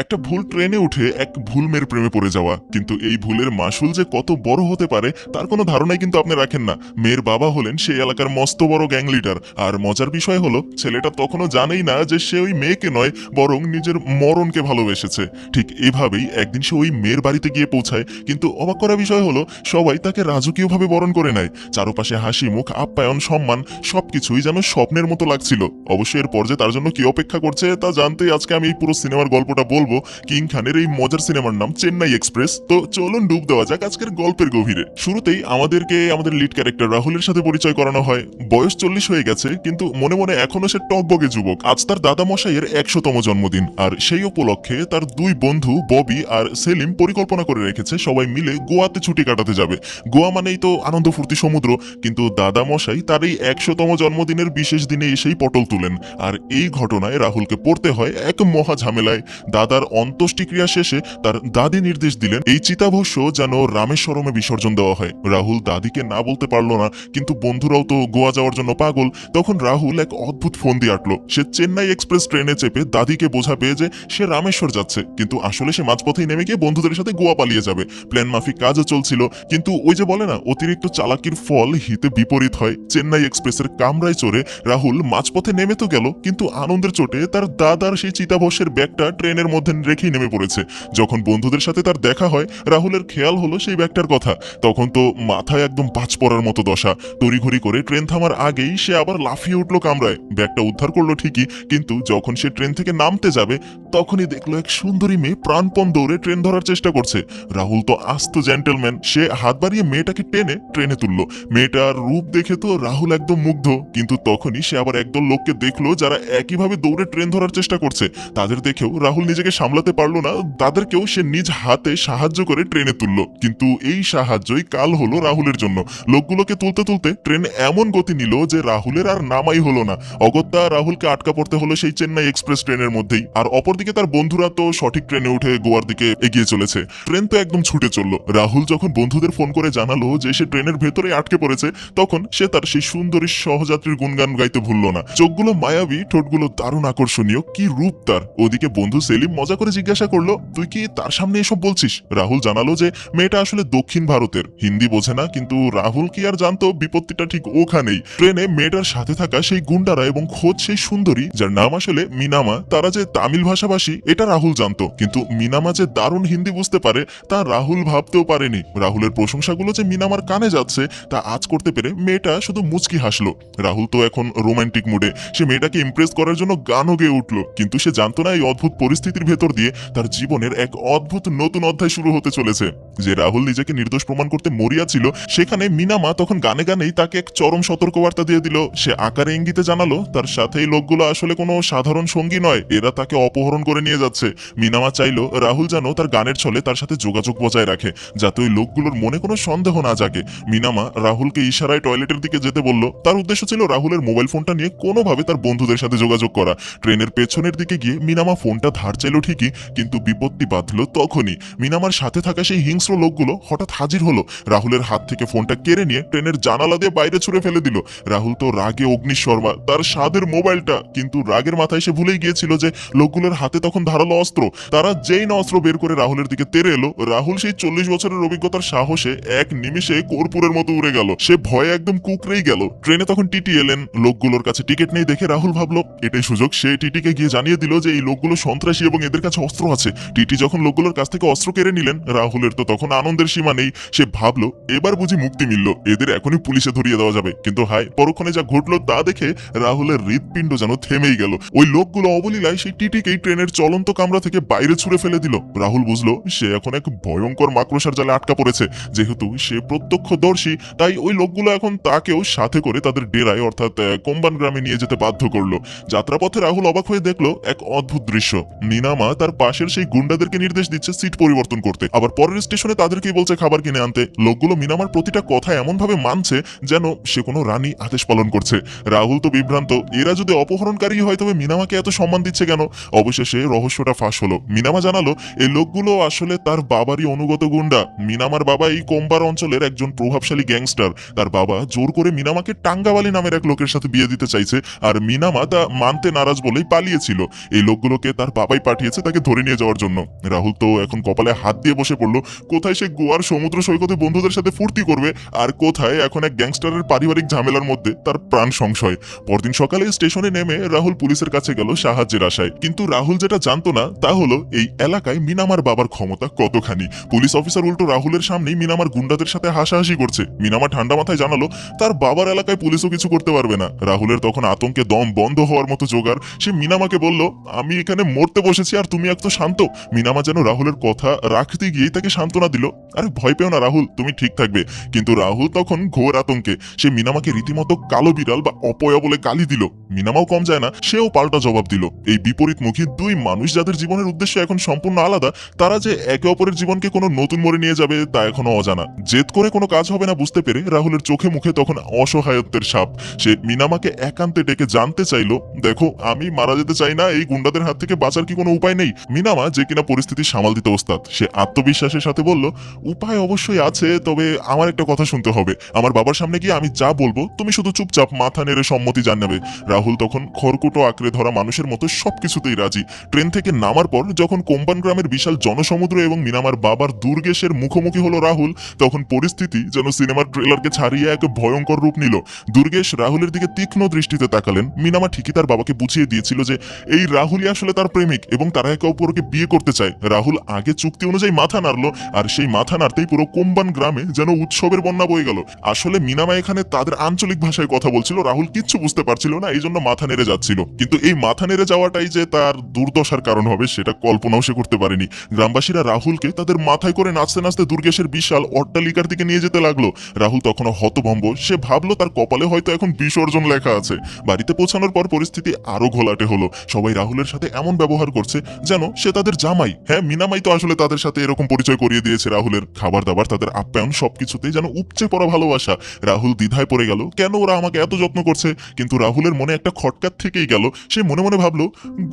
একটা ভুল ট্রেনে উঠে এক ভুল মেয়ের প্রেমে পড়ে যাওয়া, কিন্তু এই ভুলের মাসুল যে কত বড় হতে পারে তার কোনো ধারণাই কিন্তু আপনি রাখেন না। মেয়ের বাবা হলেন সেই এলাকার মস্ত বড় গ্যাং লিডার। আর মজার বিষয় হলো ছেলেটা তখনও জানেই না যে সে ওই মেয়েকে নয়, বরং নিজের মরণকে ভালোবেসেছে। ঠিক এভাবেই একদিন সে ওই মেয়ের বাড়িতে গিয়ে পৌঁছায়, কিন্তু অবাক করা বিষয় হলো সবাই তাকে রাজকীয়ভাবে বরণ করে নেয়। চারপাশে হাসি মুখ, আপ্যায়ন, সম্মান, সবকিছুই যেন স্বপ্নের মতো লাগছিল। অবশ্যই এরপর যে তার জন্য কি অপেক্ষা করছে তা জানতেই আজকে আমি এই পুরো সিনেমার গল্পটা বলবো। কিং খানের এই মজার সিনেমার নাম চেন্নাই এক্সপ্রেস। তো চলুন ডুব দেওয়া যাক আজকের গল্পের গভীরে। শুরুতেই আমাদেরকে আমাদের লিড ক্যারেক্টার রাহুলের সাথে পরিচয় করানো হয়। বয়স 40 হয়ে গেছে, কিন্তু মনে মনে এখনো সে টকবগে যুবক। আজ তার দাদা মশাইয়ের 100তম জন্মদিন, আর সেই উপলক্ষে তার দুই বন্ধু ববি আর সেলিম পরিকল্পনা করে রেখেছে সবাই মিলে গোয়াতে ছুটি কাটাতে যাবে। গোয়া মানেই তো আনন্দ ফুর্তি সমুদ্র, কিন্তু দাদা মশাই তার এই 100তম জন্মদিনের বিশেষ দিনে এসেই পটল তুলেন। আর এই ঘটনায় রাহুলকে পড়তে হয় এক মহা ঝামেলায়। দাদার অন্ত্যেষ্টিক্রিয়া শেষে তার দাদি নির্দেশ দিলেন এই চিতাভস্য যেন রামেশ্বরমে বিসর্জন দেওয়া হয়। রাহুল দাদিকে না বলতে পারলো না, কিন্তু বন্ধুরাও তো গোয়া যাওয়ার জন্য পাগল। তখন রাহুল এক অদ্ভুত ফোন দিয়ে আটলো। সে চেন্নাই এক্সপ্রেস ট্রেনে চেপে দাদিকে বোঝাবে যে সে রামেশ্বর যাচ্ছে, কিন্তু আসলে সে মাঝপথেই নেমে গিয়ে বন্ধুদের সাথে গোয়া পালিয়ে যাবে। প্ল্যান মাফিক কাজও চলছিল, কিন্তু ওই যে বলে না, অতিরিক্ত চালাকির ফল হিতে বিপরীত হয়। চেন্নাই এক্সপ্রেসের কামরায় চড়ে রাহুল মাঝপথে নেমে তো গেল, কিন্তু আনন্দের চোটে তার দাদার সেই চিতাভস্যের ব্যাগটা ট্রেনের মধ্যে রেখেই নেমে পড়েছে। যখন বন্ধুদের সাথে তার দেখা হয়, রাহুলের খেয়াল হলো সেই ব্যাগটার কথা। তখন তো মাথায় একদম বাজ পড়ার মতো দশা। তড়িঘড়ি করে ট্রেন থামার আগেই সে আবার লাফিয়ে উঠলো কামরায়। ব্যাগটা উদ্ধার করলো ঠিকই, কিন্তু যখন সে ট্রেন থেকে নামতে যাবে তখনই দেখলো এক সুন্দরী মেয়ে প্রাণপণ দৌড়ে ট্রেন ধরার চেষ্টা করছে। রাহুল তো আস্ত জেন্টলম্যান, সে হাত বাড়িয়ে মেয়েটাকে টেনে ট্রেনে তুললো। মেয়েটার রূপ দেখে তো রাহুল একদম মুগ্ধ, কিন্তু তখনই সে আবার একদল লোককে দেখলো যারা একইভাবে দৌড়ে ট্রেন ধরার চেষ্টা করছে। তাদের দেখেও রাহুল নিজেকে সামলাতে পারলো না, তাদেরকেও সে নিজ হাতে সাহায্য করে ট্রেনে তুললো। কিন্তু এই সাহায্যই কাল হলো রাহুলের জন্য। লোকগুলোকে তুলতে তুলতে ট্রেন এমন গতি নিল যে রাহুলের আর নামাই হলো না। অগত্যা রাহুলকে আটকা পড়তে হলো সেই চেন্নাই এক্সপ্রেস ট্রেনের মধ্যেই। আর অপরদিকে তার বন্ধুরা তো সঠিক ট্রেনে উঠে গোয়ার দিকে এগিয়ে চলেছে। ট্রেন তো একদম ছুটে চললো। রাহুল যখন বন্ধুদের ফোন করে জানালো যে সে ট্রেনের ভেতরে আটকে পড়েছে, তখন সে তার সেই সুন্দরী সহযাত্রীর গুণগান গাইতে ভুলল না। চোখগুলো মায়াবী, ঠোঁটগুলো দারুণ আকর্ষণীয়, কি রূপ তার। ওদিকে বন্ধু সেলিম মজা করে জিজ্ঞাসা করলো, তুই কি তার সামনে এসব বলছিস? রাহুল জানালো যে মেয়েটা আসলে দক্ষিণ ভারতের, হিন্দি বোঝে না, কিন্তু রাহুল কি আর জানতো বিপত্তিটা ঠিক ওখানেই। ট্রেনে মেয়েটার সাথে থাকা সেই গুন্ডারা এবং খোঁজ সেই সুন্দরী যার নাম আসলে মিনামা, তারা যে তামিল ভাষাভাষী এটা রাহুল জানতো, কিন্তু মিনামা যে দারুণ হিন্দি বুঝতে পারে তা রাহুল ভাবতেও পারেনি। রাহুলের প্রশংসাগুলো যে মিনামার কানে যাচ্ছে তা আজ করতে পেরে মেয়েটা শুধু মুচকি হাসলো। রাহুল তো এখন রোমান্টিক মুডে, সে মেয়েটাকে ইমপ্রেস করার জন্য গানও গেয়ে উঠলো, কিন্তু সে জানতো না এই অদ্ভুত পরিস্থিতির ভেতর দিয়ে তার জীবনের এক অদ্ভুত নতুন অধ্যায় শুরু হতে চলেছে। যে রাহুল নিজেকে নির্দোষ প্রমাণ করতে মরিয়া ছিল, সেখানে মিনামা তখন গানে গানেই তাকে এক চরম সতর্কবার্তা দিয়ে দিল। সে আকারে ইঙ্গিতে জানালো তার সাথে এই লোকগুলো আসলে কোনো সাধারণ সঙ্গী নয়, এরা তাকে অপহরণ করে নিয়ে যাচ্ছে। মিনামা চাইলো রাহুল যেন তার গানের ছলে তার সাথে যোগাযোগ বজায় রাখে, যাতে ওই লোকগুলোর মনে কোনো সন্দেহ না জাগে। মিনামা রাহুলকে ইশারায় টয়লেটের দিকে যেতে বলল। তার উদ্দেশ্য ছিল রাহুলের মোবাইল ফোনটা নিয়ে কোনোভাবে তার বন্ধুদের সাথে যোগাযোগ করা। ট্রেনের পেছনের দিকে গিয়ে মিনামা ফোনটা ধার চাইল ঠিকই, কিন্তু বিপত্তি বাঁধলো তখনই। মিনামার সাথে থাকা সেই হিংস্র লোকগুলো হঠাৎ হাজির হলো। রাহুলের হাত থেকে ফোনটা কেড়ে নিয়ে ট্রেনের জানালা দিয়ে বাইরে ছুড়ে ফেলে দিল। রাহুল তো রাগে অগ্নিশর্মা, তার স্বাদের মোবাইলটা, কিন্তু রাগের মাথায় সে ভুলেই গিয়েছিল যে লোকগুলোর হাতে তখন ধারালো অস্ত্র। তারা যেই না অস্ত্র বের করে রাহুলের দিকে তেড়ে এলো, রাহুল সেই 40 বছরের অভিজ্ঞতার সাহসে এক নিমিষে কর্পূরের মতো উড়ে গেল। সে ভয়ে একদম কুকড়েই গেল। ট্রেনে তখন টিটি এলেন। লোকগুলোর কাছে টিকিট নেই দেখে রাহুল ভাবলো এটাই সুযোগ। সে টিটিকে গিয়ে জানিয়ে দিল যে এই লোকগুলো সন্ত্রাসী এবং এদের কাছে অস্ত্র আছে। টিটি যখন লোকগুলোর কাছ থেকে অস্ত্র কেড়ে নিলেন, রাহুলের তো তখন আনন্দের সীমা নেই। সে ভাবলো এবার বুঝি মুক্তি মিলল, এদের এখনই পুলিশে ধরিয়ে দেওয়া যাবে। কিন্তু হায়, পরক্ষণে যা ঘটলো তা দেখে রাহুলের হৃৎপিণ্ড যেন থেমেই গেল। ওই লোকগুলো অবলীলায় সেই টিটিকেই ট্রেনের চলন্ত কামরা থেকে বাইরে ছুড়ে ফেলে দিল। রাহুল বুঝলো সে এখন এক ভয়ঙ্কর মাকড়সার জালে আটকা পড়েছে। যেহেতু সে প্রত্যক্ষদর্শী, তাই ওই লোকগুলো এখন তাকেও সাথে করে তাদের ডেরায় অর্থাৎ কোম্বান গ্রামে নিয়ে যেতে বাধ্য করলো। যাত্রাপথে রাহুল অবাক হয়ে দেখলো এক অদ্ভুত দৃশ্য। মিনামা তার পাশের সেই গুন্ডাদেরকে নির্দেশ দিচ্ছে সিট পরিবর্তন করতে, আবার পরের স্টেশনে তাদেরকেই বলছে খাবার কিনে আনতে। লোকগুলো মিনামার প্রতিটা কথা এমন ভাবে মানছে যেন সে কোনো রানী আদেশ পালন করছে। রাহুল তো বিভ্রান্ত, এরা যদি অপহরণকারী হয় তবে মিনামাকে এত সম্মান দিচ্ছে কেন? অবশেষে রহস্যটা ফাঁস হলো। মিনামা জানালো এই লোকগুলো আসলে তার বাবারই অনুগত গুন্ডা। মিনামার বাবা এই কোম্বার অঞ্চলের একজন প্রভাবশালী গ্যাংস্টার। তার বাবা জোর করে মিনামাকে টাঙ্গাওয়ালি নামের এক লোকের সাথে বিয়ে দিতে চাইছে, আর মিনামা তা মানতে নারাজ বলেই পালিয়েছিল। এই লোকগুলোকে তার বাবাই পাঠিয়েছে পাঠিয়েছে তাকে ধরে নিয়ে যাওয়ার জন্য। রাহুল তো এখন কপালে হাত দিয়ে বসে পড়লো, কোথায় সে গোয়ার সমুদ্র সৈকতে বন্ধুদের সাথে ফুর্তি করবে, আর কোথায় এখন এক গ্যাংস্টারের পারিবারিক ঝামেলার মধ্যে তার প্রাণ সংশয়। পরদিন সকালে স্টেশনে নেমে রাহুল পুলিশের কাছে গেল সাহায্যের আশায়, কিন্তু রাহুল যেটা জানতো না তা হলো এই এলাকায় মিনামার বাবার ক্ষমতা কতখানি। পুলিশ অফিসার উল্টো রাহুলের সামনেই মিনামার গুন্ডাদের সাথে হাসাহাসি করছে। মিনামা ঠান্ডা মাথায় জানালো তার বাবার এলাকায় পুলিশও কিছু করতে পারবে না। রাহুলের তখন আতঙ্কে দম বন্ধ হওয়ার মতো জোগাড়। সে মিনামাকে বলল, আমি এখানে মরতে বসেছি আর তুমি এত শান্ত। মিনামা যেন রাহুলের কথা রাখতে গিয়ে তাকে সান্ত্বনা দিল, আরে ভয় পেও না রাহুল, তুমি ঠিক থাকবে। কিন্তু রাহুল তখন ঘোর আতঙ্কে। সে মিনামাকে রীতিমতো কালো বিড়াল বা অপয়া বলে গালি দিল। মিনামাও কম যায় না, সেও পাল্টা জবাব দিল। এই বিপরীতমুখী দুই মানুষ যাদের জীবনের উদ্দেশ্য এখন সম্পূর্ণ আলাদা, তারা যে একে অপরের জীবনকে কোনো নতুন মোড়ে নিয়ে যাবে তা এখনো অজানা। জেদ করে কোনো কাজ হবে না বুঝতে পেরে রাহুলের চোখে মুখে তখন অসহায়ত্বের ছাপ। সে মিনামাকে একান্তে ডেকে জানতে চাইল, দেখো আমি মারা যেতে চাই না, এই গুন্ডাদের হাত থেকে বাঁচার কি কোনো উপায় নেই? মিনামা, যে কিনা পরিস্থিতি সামাল দিতে ওস্তাদ, সে আত্মবিশ্বাসের সাথে বলল, উপায় অবশ্যই আছে, তবে আমার একটা কথা শুনতে হবে। আমার বাবার সামনে গিয়ে আমি যা বলবো তুমি শুধু চুপচাপ মাথা নেড়ে সম্মতি জানাবে। রাহুল তখন খড়কুটো আঁকড়ে ধরা মানুষের মতো সবকিছুতেই রাজি। ট্রেন থেকে নামার পর যখন কোম্বান গ্রামের বিশাল জনসমুদ্র এবং মিনামার বাবার দুর্গেশের মুখোমুখি হলো রাহুল, তখন পরিস্থিতি যেন সিনেমার ট্রেলারকে ছাড়িয়ে এক ভয়ঙ্কর রূপ নিল। দুর্গেশ রাহুলের দিকে তীক্ষ্ণ দৃষ্টিতে তাকালেন। মিনামা ঠিকই তার বাবাকে বুঝিয়ে দিয়েছিল যে এই রাহুলই আসলে তার প্রেমিক এবং তারা একে অপরকে বিয়ে করতে চায়। রাহুল আগে চুক্তি অনুযায়ী মাথা নাড়লো, আর সেই মাথা নাড়তেই পুরো কোম্বান গ্রামে যেন উৎসবের বন্যা বয়ে গেল। আসলে মিনামা এখানে তাদের আঞ্চলিক ভাষায় কথা বলছিল, রাহুল কিচ্ছু বুঝতে পারছিল না, এই জন্য মাথা নেড়ে যাচ্ছিল। কিন্তু এই মাথা নেড়ে যাওয়াটাই যে তার দুর্দশার কারণ হবে সেটা কল্পনাও সে করতে পারেনি। গ্রামবাসীরা রাহুলকে তাদের মাথায় করে নাচতে নাচতে দুর্গেশের বিশাল অট্টালিকার দিকে নিয়ে যেতে লাগলো। রাহুল তখনও হতভম্ব, সে ভাবলো তার কপালে হয়তো এখন বিসর্জন লেখা আছে। বাড়িতে পৌঁছানোর পর পরিস্থিতি আরো ঘোলাটে হলো। সবাই রাহুলের সাথে এমন ব্যবহার করছে যেন সে তাদের জামাই। হ্যাঁ, মিনামাই তো আসলে তাদের সাথে এরকম পরিচয় করিয়ে দিয়েছে রাহুলের। খাবার দাবার, তাদের আপ্যায়ন, সবকিছুতেই যেন উপচে পড়া ভালোবাসা। রাহুল দ্বিধায় পড়ে গেল, কেন ওরা আমাকে এত যত্ন করছে? কিন্তু রাহুলের মনে একটা খটকা থেকেই গেল। সে মনে মনে ভাবলো,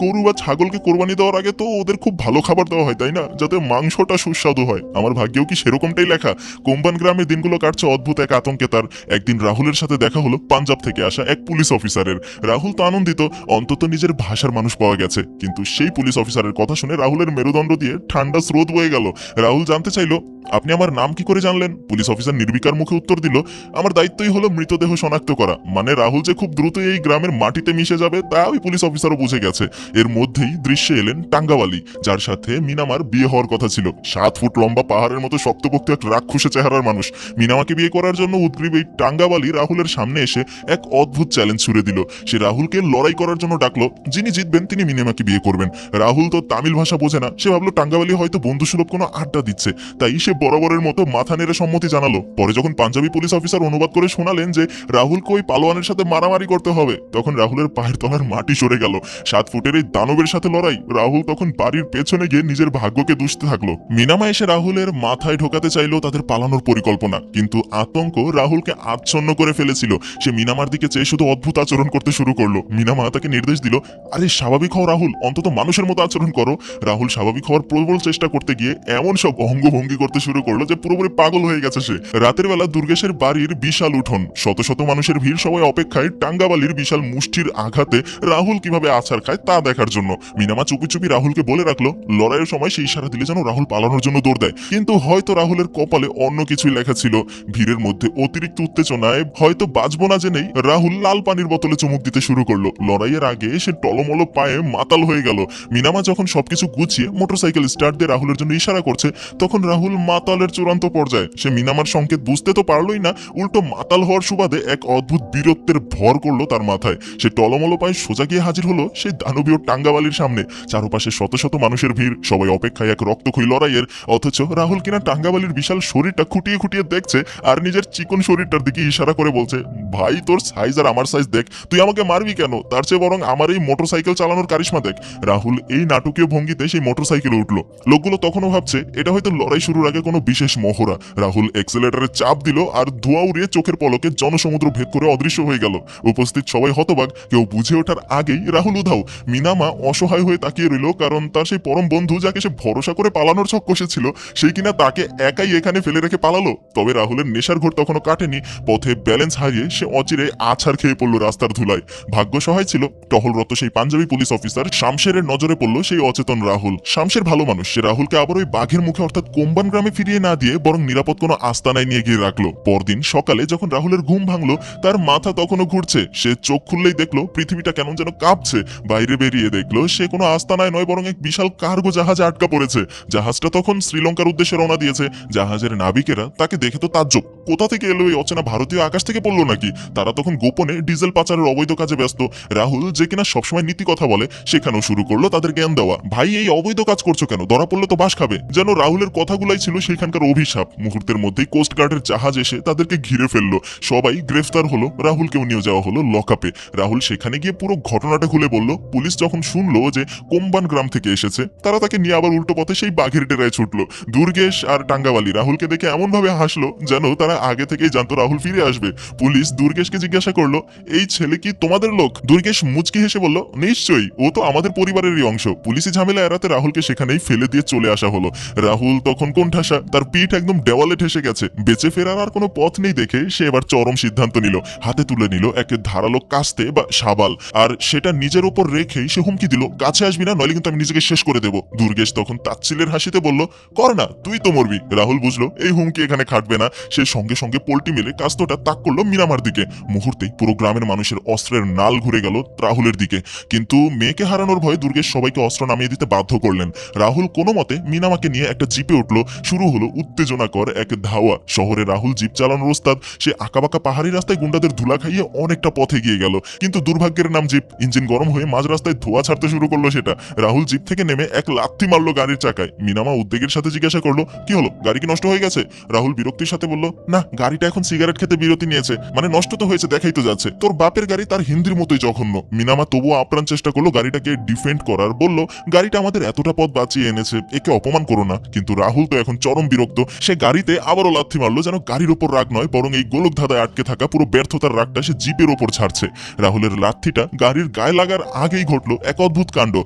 গরু বা ছাগলকে কোরবানি দেওয়ার আগে তো ওদের খুব ভালো খাবার দেওয়া হয়, তাই না, যাতে মাংসটা সুস্বাদু হয়। আমার ভাগ্যেও কি সেরকমটাই লেখা? কোম্বান গ্রামে দিনগুলো কাটছে অদ্ভুত এক আতঙ্কে তার। একদিন রাহুলের সাথে দেখা হলো পাঞ্জাব থেকে আসা এক পুলিশ অফিসারের। রাহুল তো আনন্দিত, অন্তত নিজের ভাষার মানুষ পাওয়া গেছে। কিন্তু সেই পুলিশ অফিসারের কথা শুনে রাহুলের মেরুদণ্ড দিয়ে ঠান্ডা স্রোত বয়ে গেল। রাহুল জানতে চাইল, আপনি আমার নাম কি করে জানলেন? পুলিশ অফিসার নির্বিকার মুখে উত্তর দিল, আমার দায়িত্বই হলো মৃতদেহ শনাক্ত করা। মানে রাহুল যে খুব দ্রুত এই গ্রামের মাটিতে মিশে যাবে তা ওই পুলিশ অফিসারও বুঝে গেছে। এর মধ্যেই দৃশ্যে এলেন টাঙ্গাওয়ালি, যার সাথে মিনামার বিয়ে হওয়ার কথা ছিল। 7 ফুট লম্বা পাহাড়ের মতো শক্তপোক্ত এক রাক্ষসে চেহারার মানুষ। মিনামাকে বিয়ে করার জন্য উদ্গ্রীব এই টাঙ্গাওয়ালি রাহুলের সামনে এসে এক অদ্ভুত চ্যালেঞ্জ ছুড়ে দিল। সে রাহুলকে লড়াই করার জন্য ডাকলো, যিনি জিতবেন তিনি মিনামাকে বিয়ে করবেন। রাহুল তো তামিল ভাষা বোঝে না, সে ভাবলো টাঙ্গাওয়ালি হয়তো বন্ধুসুলভ কোনো আড্ডা দিচ্ছে, তাই সে বরাবরের মতো মাথা নেড়ে সম্মতি জানালো। পরে যখন পাঞ্জাবি পুলিশ অফিসার অনুবাদ করে শোনালেন যে রাহুলকে ওই পালোয়ানের সাথে মারামারি করতে হবে, তখন রাহুলের পায়ের তলার মাটি সরে গেল। 7 ফুটের এই দানবের সাথে লড়াই! রাহুল তখন বাড়ির পেছনে গিয়ে নিজের ভাগ্যকে দুষতে থাকলো। মিনামা এসে রাহুলের মাথায় ঢোকাতে চাইলো তাদের পালানোর পরিকল্পনা, কিন্তু আতঙ্ক রাহুলকে আচ্ছন্ন করে ফেলেছিল। সে মিনামার দিকে চেয়ে শুধু অদ্ভুত আচরণ করতে শুরু করলো। মিনামা তাকে নির্দেশ দিল, আরে স্বাভাবিক হও রাহুল, অন্তত মানুষের মতো আচরণ করো। রাহুল স্বাভাবিক হওয়ার প্রবল চেষ্টা করতে গিয়ে এমন সব অঙ্গভঙ্গি করতে শুরু করলো যে পুরোপুরি পাগল হয়ে গেছে সে। রাতের বেলা দুর্গেশের বাড়ির বিশাল উঠোন, শত শত মানুষের ভিড়, সবাই অপেক্ষায় টাঙ্গাবালির বিশাল মুষ্টির আঘাতে রাহুল কিভাবে আছাড় খায় তা দেখার জন্য। মিনামা চুপি চুপি রাহুলকে বলে রাখলো, লড়াইয়ের সময় সেই ইশারা দিলে যেন রাহুল পালানোর জন্য দৌড় দেয়। কিন্তু হয়তো রাহুলের কপালে অন্য কিছুই লেখা ছিল। ভিড়ের মধ্যে অতিরিক্ত উত্তেজনায় হয়তো বাঁচবো না জেনেই রাহুল লাল পানির বোতলে চুমুক দিতে শুরু করলো। লড়াইয়ের আগে সে টলমলো পায়ে মাতাল হয়ে গেল। মিনামা যখন সবকিছু গুছিয়ে মোটরসাইকেল স্টার্ট দিয়ে রাহুলের জন্য ইশারা করছে, তখন রাহুল মাতালের চূড়ান্ত পর্যায়ে। সে মিনামার সংকেত বুঝতে তো পারলোই না, উল্টো মাতাল হওয়ার সুবাদে এক অদ্ভুত বীরত্বের ভর করলো তার মাথায়। সে টলমলো পায়ে সোজা গিয়ে হাজির হলো সেই দানবীয় টাঙ্গাওয়ালির সামনে। চারপাশে শত শত মানুষের ভিড়, সবাই অপেক্ষায় এক রক্তক্ষয়ী লড়াইয়ের। অথচ রাহুল কিনা টাঙ্গাওয়ালির বিশাল শরীরটা খুঁটিয়ে খুঁটিয়ে দেখছে আর নিজের চিকন শরীরটার দিকে ইশারা করে বলছে, ভাই তোর সাইজ আর আমার সাইজ দেখ, তুই আমাকে মারবি কেন? তার চেয়ে বরং আমার এই মোটরসাইকেল চালানোর কারিশমা দেখ। রাহুল এই নাটকীয় ভঙ্গিতে সেই মোটরসাইকেলে উঠলো। লোকগুলো তখনও ভাবছে এটা হয়তো লড়াই শুরুর আগে কোনো বিশেষ মহড়া। রাহুল এক্সেলেটরে চাপ দিল আর ধোঁয়া উড়িয়ে চোখের পলকে জনসমুদ্র ভেদ করে অদৃশ্য হয়ে গেল। উপস্থিত সবাই হতবাক, কেউ বুঝে ওঠার আগেই রাহুল উধাও। মিনামা অসহায় হয়ে তাকিয়ে রইল, কারণ তার সেই পরম বন্ধু যাকে সে ভরসা করে পালানোর ছক কষেছিল, সেই কিনা তাকে একাই এখানে ফেলে রেখে পালালো। তবে রাহুলের নেশার ঘোর তখনও কাটেনি। পথে ব্যালেন্স হারিয়ে সে অচিরে আছাড় খেয়ে পড়লো রাস্তার ধুলায়। ভাগ্য সহায় ছিল, টহলরত সেই পাঞ্জাবি পুলিশ অফিসার শামশেরের নজরে পড়লো সেই অচেতন রাহুল। শামশের ভালো মানুষ, সে রাহুলকে আবার ওই বাঘের মুখে অর্থাৎ কোম্বান গ্রামে ফিরিয়ে না দিয়ে বরং নিরাপদ কোনো আস্তানায় নিয়ে গিয়ে রাখলো। পরদিন সকালে যখন রাহুলের ঘুম ভাঙলো, তার মাথা তখনও ঘুরছে। সে চোখ খুললেই দেখলো পৃথিবীটা কেমন যেন কাঁপছে। বাইরে বেরিয়ে দেখলো সে কোনো আস্তানায় নয় বরং এক বিশাল কার্গো জাহাজে আটকা পড়েছে। জাহাজটা তখন শ্রীলঙ্কার উদ্দেশ্যে রওনা দিয়েছে। জাহাজের নাবিকেরা তাকে দেখে তো তাজ্জব, কোথা থেকে এলো এই অচেনা ভারতীয়, আকাশ থেকে পড়লো নাকি? তারা তখন গোপনে ডিজেল পাচারের অবৈধ কাজে ব্যস্ত। রাহুল যে কিনা সবসময় নীতি কথা বলে, সেখানেও শুরু করলো তাদের জ্ঞান দেওয়া। ভাই এই অবৈধ কাজ করছো কেন, ধরা পড়লে তো বাস খাবে। যেন রাহুলের কথাগুলাই ছিল সেখানকার অভিশাপ। মুহূর্তের মধ্যেই কোস্ট গার্ডের জাহাজ এসে তাদেরকে ঘিরে ফেললো। সবাই গ্রেফতার হলো, রাহুলকেও নিয়ে যাওয়া হলো লকআপে। রাহুল সেখানে গিয়ে পুরো ঘটনাটা খুলে বলল। পুলিশ যখন শুনলো যে কোম্বান গ্রাম থেকে এসেছে, তারা তাকে নিয়ে আবার উল্টো পথে সেই বাঘের ডেরায় ছুটলো। দুর্গেশ আর টাঙ্গাওয়ালি রাহুলকে দেখে এমন ভাবে হাসলো যেন তারা আগে থেকেই জানতো রাহুল ফিরে আসবে। পুলিশ দুর্গেশকে জিজ্ঞাসা করলো, এই ছেলে কি তোমাদের লোক? দুর্গেশ মুচকি হেসে বলল, নিশ্চয়ই, ও তো আমাদের পরিবারেরই অংশ। পুলিশি ঝামেলা এড়াতে রাহুলকে সেখানেই ফেলে দিয়ে চলে আসা হলো। রাহুল তখন কোণঠাসা, তার পিঠ একদম দেওয়ালে ঠেসে গেছে। বেঁচে ফেরার আর কোনো পথ নেই দেখে সে এবার চরম সিদ্ধান্ত নিল। হাতে তুলে নিল এক ধারালো কাস্তে বা শাবাল, আর সেটা নিজের উপর রেখেই সে হুমকি দিল, কাছে আসবি না, নইলে কিন্তু আমি নিজেকে শেষ করে দেব। দুর্গেশ তখন তাচ্ছিলের হাসিতে বলল, কর না, তুই তো মরবি। রাহুল বুঝলো এই হুমকি এখানে খাটবে না। সে সঙ্গে সঙ্গে পোল্টি মেলে কাস্তটা তাক করলো মিনামার দিকে। মুহূর্তেই পুরো গ্রামের মানুষের অস্ত্রের নাল ঘুরে গেল রাহুলের দিকে। কিন্তু মেয়েকে হারানোর ভয়ে দুর্গেশ সবাইকে অস্ত্র নামিয়ে দিতে বাধ্য করলেন। রাহুল কোনো মতে মিনামাকে নিয়ে একটা জিপে উঠলো। শুরু হলো উত্তেজনাকর এক ধাওয়া। শহরে রাহুল জিপ চালানোর ওস্তাদ। সে আঁকাবাঁকা পাহাড়ি রাস্তায় গুন্ডাদের ধুলা খাইয়ে অনেকটা পথে গিয়ে গেল। কিন্তু দুর্ভাগ্যের নাম জিপ। ইঞ্জিন গরম হয়ে মাঝ রাস্তায় ধোঁয়া ছাড়তে শুরু করলো সেটা। রাহুল জিপ থেকে নেমে এক লাথি মারলো গাড়ির চাকায়। মিনামা উদ্বেগের সাথে জিজ্ঞাসা করলো, কি হলো, গাড়ি কি নষ্ট হয়ে গেছে? রাহুল বিরক্তির সাথে বলল, না, গাড়িটা এখন সিগারেট খেতে বিরতি নিয়েছে, মানে নষ্ট তো হয়েছে, দেখাই তো যাচ্ছে। তোর বাপের গাড়ি, তার হিন্দির মতোই জঘন্য। মিনামা তবুও আপ্রাণ চেষ্টা করলো গাড়িটাকে ডিফেন্ড করার। বলল, গাড়িটা আমাদের এতটা পথ বাঁচিয়ে এনেছে, একে অপমান করো না। কিন্তু রাহুল তো এখন চরম বিরক্ত। সে গাড়িতে আবারও লাথি মারলো, যেন গাড়ির ওপর রাগ নয় বরং এই গোলক ধাঁধায় আটকে থাকা পুরো ব্যর্থতার রাগটা সে জিপের ওপর ছাড়ছে। রাহুলের লাথিটা গাড়ির গায়ে লাগার আগেই ঘটলো এক অদ্ভুত কাণ্ড।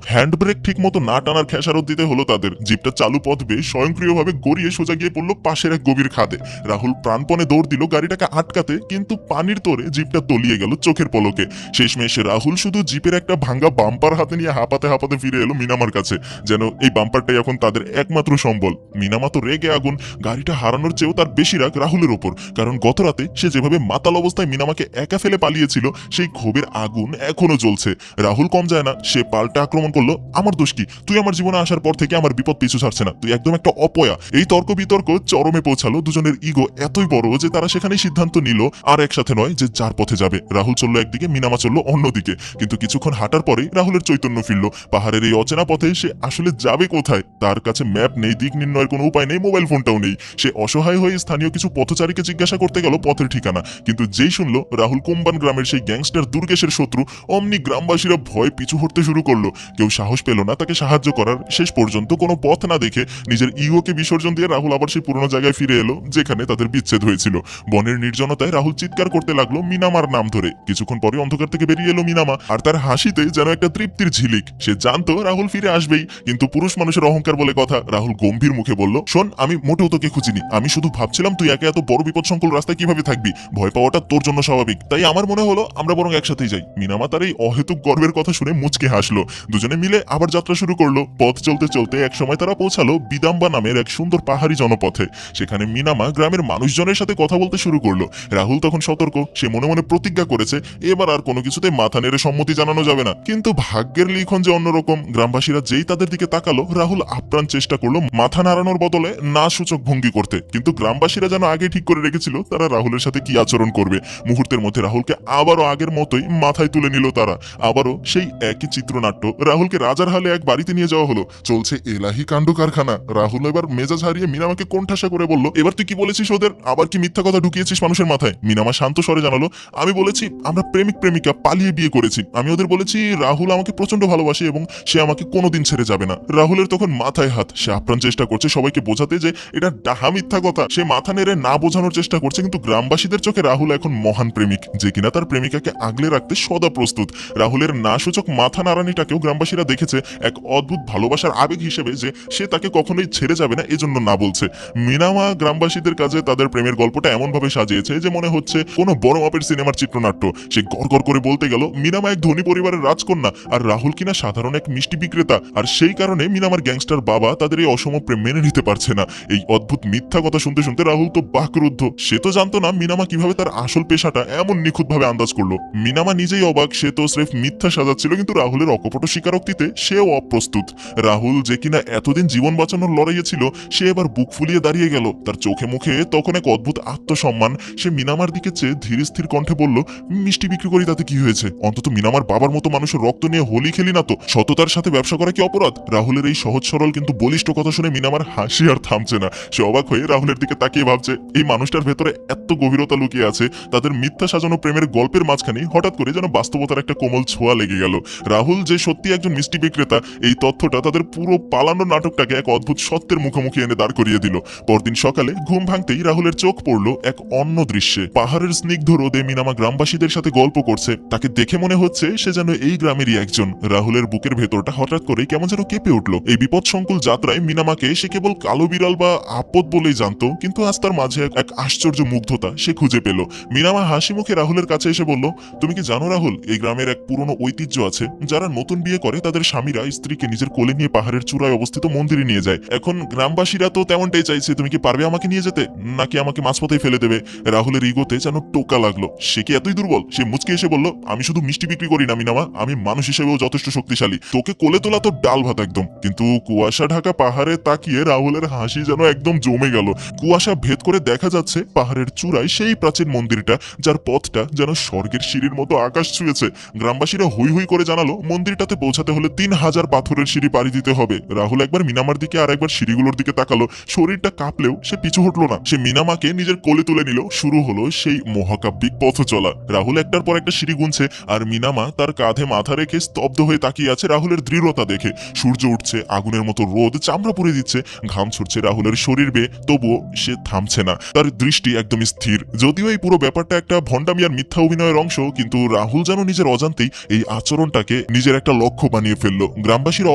হ্যান্ড ব্রেক ঠিক মতো না টানার খেসারত দিতে হলো তাদের। জিপটা চালু পথ বেয়ে স্বয়ংক্রিয়ভাবে গড়িয়ে সোজা গিয়ে পড়লো পাশের এক গভীর খাদে। রাহুল প্রাণপণে দৌড় দিল গাড়িটাকে আটকাতে, কিন্তু পানির তোরে জিপটা তলিয়ে গেল চোখের পলকে। শেষমেশ রাহুল শুধু জিপের একটা ভাঙ্গা বাম্পার হাতে নিয়ে হাঁপাতে হাঁপাতে ফিরে এলো মিনামার কাছে, যেন এই বাম্পারটাই এখন তাদের একমাত্র সম্বল। মিনামা তো রেগে আগুন। গাড়িটা হারানোর চেয়েও তার বেশি রাগ রাহুলের ওপর, কারণ গত রাতে সে যেভাবে মাতাল অবস্থায় মিনামাকে একা ফেলে পালিয়েছিল, সেই ক্ষোভের আগুন এখনো জ্বলছে। রাহুল কম যায় না, সে পাল্টা আক্রমণ করলো, আমার দোষ কি? তুই আমার জীবনে আসার পর থেকে আমার বিপদ পিছু ছাড়ছে না, তুই একদম একটা অপয়া। এই তর্ক বিতর্ক চরমে পৌঁছালো। দুজনের ইগো এতই বড় যে তারা সেখানে সিদ্ধান্ত নিল আর একসাথে নয়, যে যার পথে যাবে। রাহুল চললো একদিকে, মিনামা চললো অন্যদিকে। কিন্তু কিছুক্ষণ হাঁটার পরেই রাহুলের চৈতন্য ফিরল। পাহাড়ের এই অচেনা পথে সে আসলে যাবে কোথায়? তার কাছে ম্যাপ নেই, দিক নির্ণয়ের কোনো উপায় নেই, মোবাইল ফোনটাও নেই। সে অসহায় হয়ে স্থানীয় কিছু পথচারীকে জিজ্ঞাসা করতে গেল পথের ঠিকানা। কিন্তু যেই শুনলো রাহুল কোম্বান গ্রামের সেই গ্যাংস্টার দুর্গেশের শত্রু, অমনি গ্রামবাসীরা ভয় পিছু হটতে শুরু করলো। কেউ সাহস পেল না তাকে সাহায্য করার। শেষ পর্যন্ত কোনো পথ না দেখে নিজের ইগোকে বিসর্জন দিয়ে রাহুল আবার সেই পুরনো জায়গায় ফিরে এলো যেখানে তাদের বিচ্ছেদ হয়েছিল। বনের নির্জনতায় রাহুল চিৎকার করতে লাগলো মিনামার নাম ধরে। কিছুক্ষণ পরে অন্ধকার থেকে বেরিয়ে এলো মিনামা, আর তার হাসিতে যেন একটা তৃপ্তির ঝিলিক। সে জানতো রাহুল ফিরে আসবেই, কিন্তু পুরুষ মানুষের অহংকার বলে কথা। রাহুল গম্ভীর মুখে বলল, শোন, আমি মোটেও তোকে খুঁজিনি। আমি শুধু ভাবছিলাম তুই একে এত বড় বিপদসংকুল রাস্তায় কিভাবে থাকবি। ভয় পাওয়াটা তোর জন্য স্বাভাবিক, তাই আমার মনে হলো আমরা বরং একসাথেই যাই। মিনামা তার এই অহেতুক গর্বের কথা শুনে মুচকে হাসলো। দুজনে মিলে আবার যাত্রা শুরু করলো। পথ চলতে চলতে একসময় তারা পৌঁছালো বিদাম্বা নামের এক সুন্দর পাহাড়ি জনপথে। সেখানে মিনামা গ্রামের মানুষজনের সাথে কথা বলতে শুরু করলো। রাহুল তখন সতর্ক। সে মনে মনে প্রতিজ্ঞা করেছে এবার আর কোনো কিছুতে মাথা নেড়ে সম্মতি জানানো যাবে না। কিন্তু ভাগ্যের লিখন যে অন্যরকম। গ্রামবাসীরা যেই তাদের দিকে তাকালো, রাহুল আপ্রাণ চেষ্টা করলো মাথা নাড়ানোর বদলে না সূচক ভঙ্গি করতে। কিন্তু গ্রামবাসীরা যেন আগে ঠিক করে রেখেছিল তারা রাহুলের সাথে কি আচরণ করবে। মুহূর্তের মধ্যে রাহুলকে আবারও আগের মতোই মাথায় তুলে নিল তারা। আবারও সেই একই চিত্রনাট্য। রাহুলকে রাজার হালে এক বাড়িতে নিয়ে যাওয়া হলো। চলছে এলাহি কাণ্ড কারখানা। রাহুল এবার মেজাজ হারিয়ে মিনামাকে কোণঠাসা করে বলল, এবার তুই কি বলেছিস ওদের? আবার কি মিথ্যা কথা ঢুকিয়েছিস মানুষের মাথায়? মিনামা শান্ত স্বরে জানালো, আমি বলেছি আমরা প্রেমিক প্রেমিকা, পালিয়ে বিয়ে করেছি। আমি ওদের বলেছি রাহুল আমাকে প্রচন্ড ভালোবাসে এবং সে আমাকে কোনোদিন ছেড়ে যাবে না। রাহুলের তখন মাথায় হাত। সে আপ্রাণ চেষ্টা করছে সবাইকে বোঝাতে যে এটা ডাহা মিথ্যা কথা। সে মাথা নেড়ে না বোঝানোর চেষ্টা করছে, কিন্তু গ্রামবাসীদের চোখে রাহুল এখন মহান প্রেমিক, যে কিনা তার প্রেমিকাকে আগলে রাখতে সদা প্রস্তুত। রাহুলের না সূচক মাথা নাড়ানিটাকেও গ্রামবাসীরা দেখেছে এক অদ্ভুত ভালোবাসার আবেগ হিসেবে, যে সে তাকে কখনোই ছেড়ে যাবে না, এজন্য না বলছে। মিনামা গ্রামবাসীদের কাছে তাদের প্রেমের গল্পটা এমন ভাবে সাজিয়েছে যে মনে হচ্ছে কোনো বড় মাপের সিনেমার চিত্রনাট্য। সে গড় গড় করে বলতে গেল, মিনামা এক ধনী পরিবারের রাজকন্যা, আর রাহুল কিনা সাধারণ এক এক মিষ্টি বিক্রেতা, আর সেই কারণে মিনামার গ্যাংস্টার বাবা তাদের এই অসম প্রেম মেনে নিতে পারছে না। এই অদ্ভুত মিথ্যা কথা শুনতে শুনতে রাহুল তো বাকরুদ্ধ। সে তো জানতো না মিনামা কিভাবে তার আসল পেশাটা এমন নিখুঁতভাবে আন্দাজ করলো। মিনামা নিজেই অবাক, সে তো স্রেফ মিথ্যা সাজাচ্ছিল, কিন্তু রাহুলের অকপট স্বীকারোক্তিতে সেও অপ্রস্তুত। রাহুল যে কিনা এতদিন জীবন বাঁচানোর লড়াইয়ে ছিল, সে এবার বুক ফুলিয়ে দাঁড়িয়ে গেল। তার চোখে মুখে তখন এক অদ্ভুত আত্মসম্মান। সে মিনামার দিকে চেয়ে ধীর স্থির কণ্ঠে বলল, মিষ্টি বিক্রি করি তাতে কি হয়েছে? অন্তত মিনামার বাবার মতো মানুষের রক্ত নিয়ে হোলি খেলি না তো। সততার সাথে ব্যবসা করা কি অপরাধ? রাহুলের এই সহজ সরল কিন্তু বলিষ্ঠ কথা শুনে মিনামার হাসি আর থামছে না। সে অবাক হয়ে রাহুলের দিকে তাকিয়ে ভাবছে, এই মানুষটার ভেতরে এত গভীরতা লুকিয়ে আছে। তাদের মিথ্যা সাজানো প্রেমের গল্পের মাঝখানে হঠাৎ করে যেন বাস্তবতার একটা কোমল ছোঁয়া লেগে গেল। রাহুল যে সত্যি একজন মিষ্টি বিক্রেতা, এই তথ্যটা তাদের পুরো পালানোর নাটকটাকে এক অদ্ভুত সত্যের মুখোমুখি এনে দাঁড় করিয়ে দিল। পরদিন সকালে ঘুম ভাঙতেই রাহুলের চোখ পড়ল এক অন্য দৃশ্যে। পাহাড়ের স্নিগ্ধ রোদে মিনামা গ্রামবাসীদের সাথে গল্প করছে। তাকে দেখে মনে হচ্ছে সে যেন এই গ্রামেরই একজন। রাহুলের বুকের ভেতরটা হঠাৎ করে কেমন যেন কেঁপে উঠল। এই বিপদ সংকুল যাত্রায় মিনামাকে সে কেবল কালো বিড়াল বা আপদ বলেই জানতো, কিন্তু আজ তার মাঝে এক আশ্চর্য মুগ্ধতা সে খুঁজে পেল। মিনামা হাসি মুখে রাহুলের কাছে এসে বলল, তুমি কি জানো রাহুল, এই গ্রামের এক পুরনো ঐতিহ্য আছে। যারা নতুন বিয়ে করে তাদের স্বামীরা স্ত্রীকে নিজের কোলে নিয়ে পাহাড়ের চূড়ায় অবস্থিত মন্দিরে নিয়ে যায়। এখন গ্রামবাসীরা তো তেমনটাই চাইছে। তুমি কি পারবে আমাকে নিয়ে যেতে, নাকি আমাকে মাঝপথেই ফেলে দেবে? রাহুলের ইগোতে যেন টোকা লাগলো। সে কি এতই দুর্বল? সে মুচকে এসে বলল, আমি শুধু মিষ্টি বিক্রি করি না মিনামা, আমি মানুষ হিসেবেও যথেষ্ট শক্তিশালী। তোকে কোলে তোলা তো ডাল ভাত একদম। কিন্তু কুয়াশা ঢাকা পাহাড়ে তাকিয়ে রাহুলের হাসি যেন একদম জমে গেল। কুয়াশা ভেদ করে দেখা যাচ্ছে পাহাড়ের চূড়ায় সেই প্রাচীন মন্দিরটা, যার পথটা যেন স্বর্গের সিঁড়ির মতো আকাশ ছুঁয়েছে। গ্রামবাসীরা হুই হুই করে জানালো, মন্দিরটাতে পৌঁছাতে হলে 3000 পাথরের সিঁড়ি পাড়ি দিতে হবে। রাহুল একবার মিনামার দিকে আর একবার সিঁড়িগুলোর দিকে তাকালো। শরীরটা কাঁপলেও সে পিছু হটলো না। সে মিনামাকে নিজের কোলে তুলে নিল। শুরু হলো সেই মহাকাব্যিক পথ চলা। রাহুল একটার পর একটা সিঁড়ি গুনছে, আর মিনামা তার কাঁধে মাথা রেখে স্তব্ধ হয়ে তাকিয়ে আছে রাহুলের দৃঢ়তা দেখে। সূর্য উঠছে, আগুনের মতো রোদ চামড়া পুড়ে দিচ্ছে, ঘাম ছুটছে রাহুলের শরীর বেয়ে, তবুও সে থামছে না। তার দৃষ্টি একদম স্থির। যদিও এই পুরো ব্যাপারটা একটা ভণ্ডামি আর মিথ্যা অভিনয়ের অংশ, কিন্তু রাহুল যেন নিজের অজান্তেই এই আচরণটাকে নিজের একটা লক্ষ্য বানিয়ে ফেললো। গ্রামবাসীরা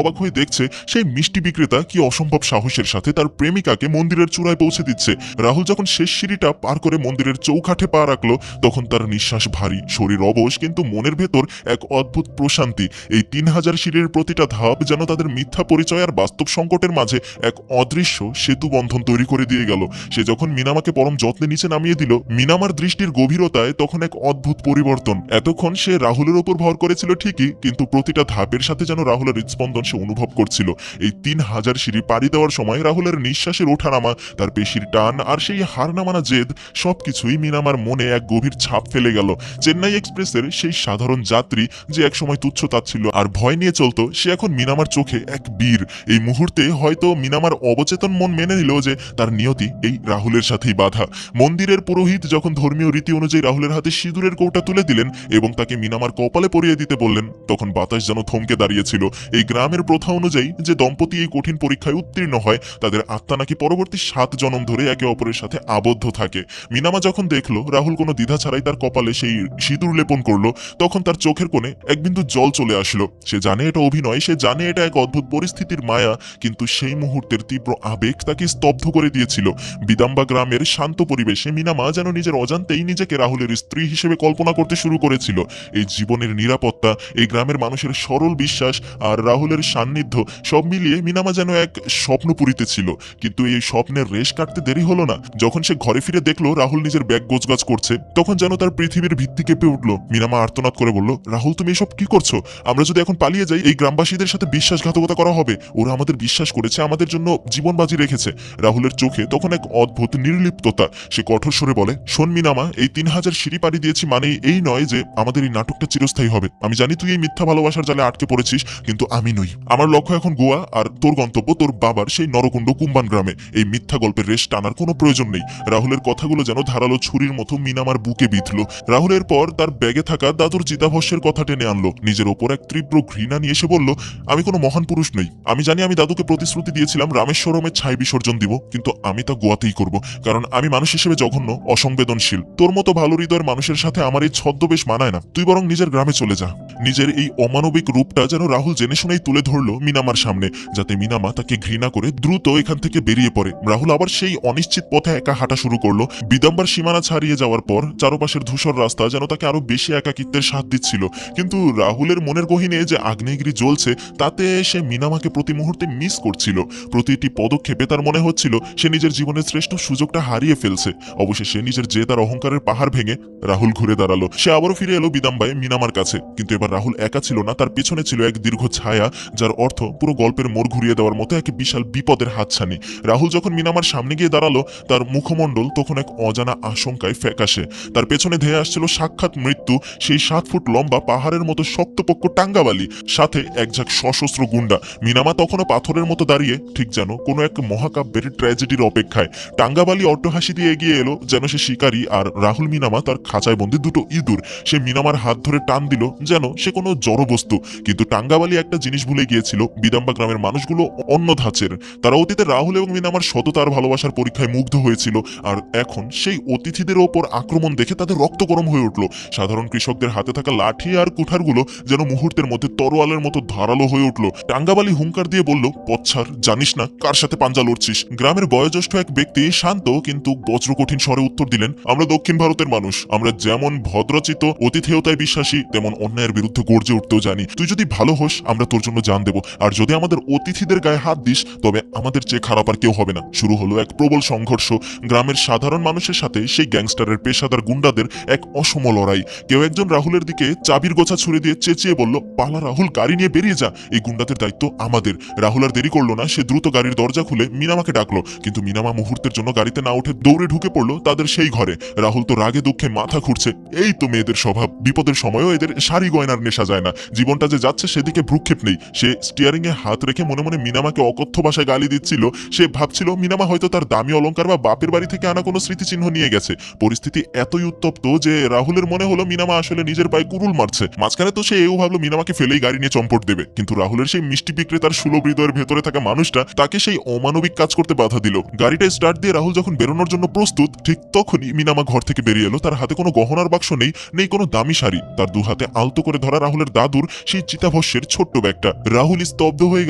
অবাক হয়ে দেখছে সেই মিষ্টি বিক্রেতা কি অসম্ভব সাহসের সাথে তার প্রেমিকাকে মন্দিরের চূড়ায় পৌঁছে দিচ্ছে। রাহুল যখন শেষ সিঁড়িটা পার করে মন্দিরের চৌকাঠে পা রাখলো, তখন তার নিঃশ্বাস ভারী, শরীর অবশ, কিন্তু মনের ভেতর এক অদ্ভুত প্রশান্তি। এই 3000 সিঁড়ির প্রতিটা ধাপ যেন তাদের মিথ্যা পরিচয় আর বাস্তব সংকটের মাঝে এক অদৃশ্য সেতু বন্ধন তৈরি করে দিয়ে গেল। সে যখন মিনামাকে পরম যত্নে নিচে নামিয়ে দিল, মিনামার দৃষ্টির গভীরতায় তখন এক অদ্ভুত পরিবর্তন। এতক্ষণ সে রাহুলের উপর ভর করেছিল ঠিকই, কিন্তু প্রতিটা ধাপের সাথে যেন রাহুলের হৃদস্পন্দন সে অনুভব করছিল। এই 3000 সিঁড়ি পাড়ি দেওয়ার সময় রাহুলের নিঃশ্বাসের ওঠানামা, তার পেশির টান আর সেই হার না মানা জেদ, সবকিছুই মিনামার মনে এক গভীর ছাপ ফেলে গেল। চেন্নাই এক্সপ্রেসের সেই সাধারণ যাত্রী যে একসময় তুচ্ছ তাচ্ছিল আর ভয় নিয়ে চলতো, সে এখন মিনামার চোখে এক বীর। এই মুহূর্তে হয়তো মিনামার অবচেতন মন মেনে নিল যে তার নিয়তি এই রাহুলের সাথেই বাধা। মন্দিরের পুরোহিত যখন ধর্মীয় রীতি অনুযায়ী রাহুলের হাতে সিঁদুরের কৌটা তুলে দিলেন এবং তাকে মিনামার কপালে পরিয়ে দিতে বললেন, তখন বাতাস যেন থমকে দাঁড়িয়েছিল। এই গ্রামের প্রথা অনুযায়ী যে দম্পতি এই কঠিন পরীক্ষায় উত্তীর্ণ হয়, তাদের আত্মা নাকি পরবর্তী 7 জনম ধরে একে অপরের সাথে আবদ্ধ থাকে। মিনামা যখন দেখলো রাহুল কোনো দ্বিধা ছাড়াই তার কপালে সেই সিঁদুর লেপন করলো, তখন তার চোখের কোণে এক বিন্দু জল চলে আসলো। সে জানে এটা অভিনয়, সে জানে এটা এক অদ্ভুত পরিস্থিতির মায়া, কিন্তু সেই মুহূর্তের তীব্র আবেগ তাকে স্তব্ধ করে দিয়েছিল। বিদাম্বা গ্রামের শান্ত পরিবেশে মিনামা যেন নিজের অজান্তেই নিজেকে রাহুলের স্ত্রী হিসেবে কল্পনা করতে শুরু করেছিল। এই জীবনের নিরাপত্তা, এই গ্রামের মানুষের সরল বিশ্বাস আর রাহুলের সান্নিধ্য, সব মিলিয়ে মিনামা যেন এক স্বপ্নপুরীতে ছিল। কিন্তু এই স্বপ্নের রেশ কাটতে দেরি হলো না। যখন সে ঘরে ফিরে দেখলো রাহুল নিজের ব্যাগ গোছগাছ করছে, তখন যেন তার পৃথিবীর ভিত্তি কেঁপে উঠলো। মিনামা আর্তনাদ করে বলল, রাহুল তুমি এসব কি করছো? আমরা যদি এখন পালিয়ে যাই, এই গ্রামবাসীদের সাথে বিশ্বাসঘাতকতা করা হবে। ওরা আমাদের বিশ্বাস করেছে, আমাদের জন্য জীবন বাজি রেখেছে। রাহুলের চোখে তখন এক অদ্ভুত নির্লিপ্ততা। সে কঠোর স্বরে বলে, শোন মিনামা, এই 3000 সিঁড়ি পাড়ি দিয়েছি মানে এই নয় যে আমাদের এই নাটকটা চিরস্থায়ী হবে। আমি জানি তুই এই মিথ্যা ভালোবাসার জালে আটকে পড়েছিস, কিন্তু আমি নই। আমার লক্ষ্য এখন গোয়া, আর তোর গন্তব্য তোর বাবার সেই নরকুণ্ড কুম্বান গ্রামে। এই মিথ্যা গল্পের রেশ টানার কোনো প্রয়োজন নেই। রাহুলের কথাগুলো যেন ধারালো ছুরির মতো মিনামার বুকে বিঁধল। রাহুলের পর তার ব্যাগে থাকা দাদুর চিতাভস্যের কথা টেনে আনলো। নিজের ওপর এক তীব্র ঘৃণা নিয়ে এসে বলল, আমি কোনো মহান পুরুষ নই। আমি জানি আমি দাদুকে প্রতিশ্রুতি দিয়েছিলাম রামেশ্বরমে ছাই বিসর্জন দিব, কিন্তু আমি তা গোয়াতেই করব, কারণ আমি মানুষ হিসেবে জঘন্য, অসংবেদনশীল। তোর মতো ভালো হৃদয়ের মানুষের সাথে আমার এই ছদ্মবেশ মানায় না। তুই বরং নিজের গ্রামে চলে যা। নিজের এই অমানবিক রূপটা যেন রাহুল জেনে শুনেই তুলে ধরলো মিনামার সামনে, যাতে মিনামা তাকে ঘৃণা করে দ্রুত এখান থেকে বেরিয়ে পড়ে। রাহুল আবার সেই অনিশ্চিত পথে একা হাঁটা শুরু করলো। বিদম্বার সীমানা ছাড়িয়ে যাওয়ার পর চারপাশের ধূসর রাস্তা যেন তাকে আরো বেশি একাকিত্বের স্বাদ দিচ্ছিল। কিন্তু রাহুলের মনের গহীনে যে আগ্নেয় স্নেহগিরি জ্বলছে তাতে সে মিনামাকে প্রতি মুহূর্তে মিস করছিল। প্রতিটি পদক্ষেপে তার মনে হচ্ছিল সে নিজের জীবনের শ্রেষ্ঠ সুযোগটা হারিয়ে ফেলছে। অবশেষে নিজের জেদ আর অহংকারের পাহাড় ভেঙে রাহুল ঘুরে দাঁড়ালো। সে আবারও ফিরে এলো বিদাম্বায় মিনামার কাছে, কিন্তু এবার রাহুল একা ছিল না, তার পেছনে ছিল এক দীর্ঘ ছায়া, যার অর্থ পুরো গল্পের মোড় ঘুরিয়ে দেওয়ার মতো এক বিশাল বিপদের হাতছানি। রাহুল যখন মিনামার সামনে গিয়ে দাঁড়ালো, তার মুখমণ্ডল তখন এক অজানা আশঙ্কায় ফ্যাকাশে। তার পেছনে ধেয়ে আসছিল সাক্ষাৎ মৃত্যু, সেই 7 ফুট লম্বা পাহাড়ের মতো শক্তপোক্ত টাঙ্গাবালি, সাথে এক ঝাঁক সশস্ত্র গুন্ডা। মিনামা তখনও পাথরের মতো দাঁড়িয়ে, ঠিক যেন কোনো এক মহাকাব্যের ট্র্যাজেডির অপেক্ষায়। টাঙ্গাবালি অট্টহাসি দিয়ে এগিয়ে এলো যেন সে শিকারী, আর রাহুল মিনামা তার খাঁচায় বন্দি দুটো ইঁদুর। সে মিনামার হাত ধরে টান দিল যেন সে কোনো জড়বস্তু। কিন্তু টাঙ্গাবালি একটা জিনিস ভুলে গিয়েছিল, বিদাম্বা গ্রামের মানুষগুলো অন্য ধাঁচের। তারা অতীতে রাহুল এবং মিনামার সততার ভালোবাসার পরীক্ষায় মুগ্ধ হয়েছিল, আর এখন সেই অতিথিদের ওপর আক্রমণ দেখে তাদের রক্ত গরম হয়ে উঠল। সাধারণ কৃষকদের হাতে থাকা লাঠি আর কুঠারগুলো যেন মুহূর্তের মধ্যে তরোয়ালের মতো ধারালো হয়ে উঠল। টাঙ্গাবালি হুঙ্কার দিয়ে বলল, পচ্ছার, জানিস না কার সাথে পাঞ্জা লড়ছিস? গ্রামের বয়োজ্যেষ্ঠ এক ব্যক্তি শান্ত কিন্তু বজ্রকঠিন স্বরে উত্তর দিলেন, আমরা দক্ষিণ ভারতের মানুষ, আমরা যেমন ভদ্রচিত অতিথেয়তায় বিশ্বাসী, তেমন অন্যায়ের বিরুদ্ধে গর্জে উঠতেও জানি। তুই যদি ভালো হোস আমরা তোর জন্য জান দেব, আর যদি আমাদের অতিথিদের গায়ে হাত দিস তবে আমাদের চেয়ে খারাপ আর কেউ হবে না। শুরু হলো এক প্রবল সংঘর্ষ, গ্রামের সাধারণ মানুষের সাথে সেই গ্যাংস্টারের পেশাদার গুন্ডাদের এক অসম লড়াই। কেউ একজন রাহুলের দিকে চাবির গোছা ছুড়ে দিয়ে চেঁচিয়ে বলল, পালা রাহুল, গাড়ি নিয়ে বেরিয়ে যা, এই গুন্ডাদের দায়িত্ব আমাদের। রাহুল আর দেরি করলো না, সে দ্রুত গাড়ির দরজা খুলে মিনামাকে ডাকলো, কিন্তু মিনামা মুহূর্তের জন্য গাড়িতে না উঠে দৌড়ে ঢুকে পড়লো তাদের সেই ঘরে। রাহুল তো রাগে দুঃখে মাথা ঘুরছে। এই তো মেয়েদের স্বভাব, বিপদের সময়ও এদের শাড়ি গয়নার নেশা যায় না। জীবনটা যে যাচ্ছে সেদিকে ভ্রুক্ষেপ নেই। সে স্টিয়ারিং এ হাত রেখে মনে মনে মিনামাকে অকথ্য ভাষায় গালি দিচ্ছিল। সে ভাবছিল মিনামা হয়তো তার দামি অলংকার বা বাপের বাড়ি থেকে আনা কোনো স্মৃতিচিহ্ন নিয়ে গেছে। পরিস্থিতি এতই উত্তপ্ত যে রাহুলের মনে হলো মিনামা আসলে নিজের পায়ে কুরুল মারছে। মাঝখানে তো সে এও ভাবলো মিনামাকে ফেলেই গাড়ি নিয়ে চম্পট দেবে, কিন্তু রাহুলের সেই মিষ্টি বিক্রেতার সুলভ হৃদয়ের ভেতরে থাকা মানুষটা তাকে সেই অমানবিক কাজ করতে বাধা দিল। গাড়িটা স্টার্ট দিয়ে রাহুল যখন বেরোনোর জন্য প্রস্তুত, ঠিক তখনই মিনামা ঘর থেকে বেরিয়ে এলো। তার হাতে কোনো গহনার বাক্স নেই, নেই কোনো দামি শাড়ি। তার দু হাতে আলতো করে ধরা রাহুলের দাদুর সেই চিতাভস্যের ছোট্ট ব্যাগটা। রাহুল স্তব্ধ হয়ে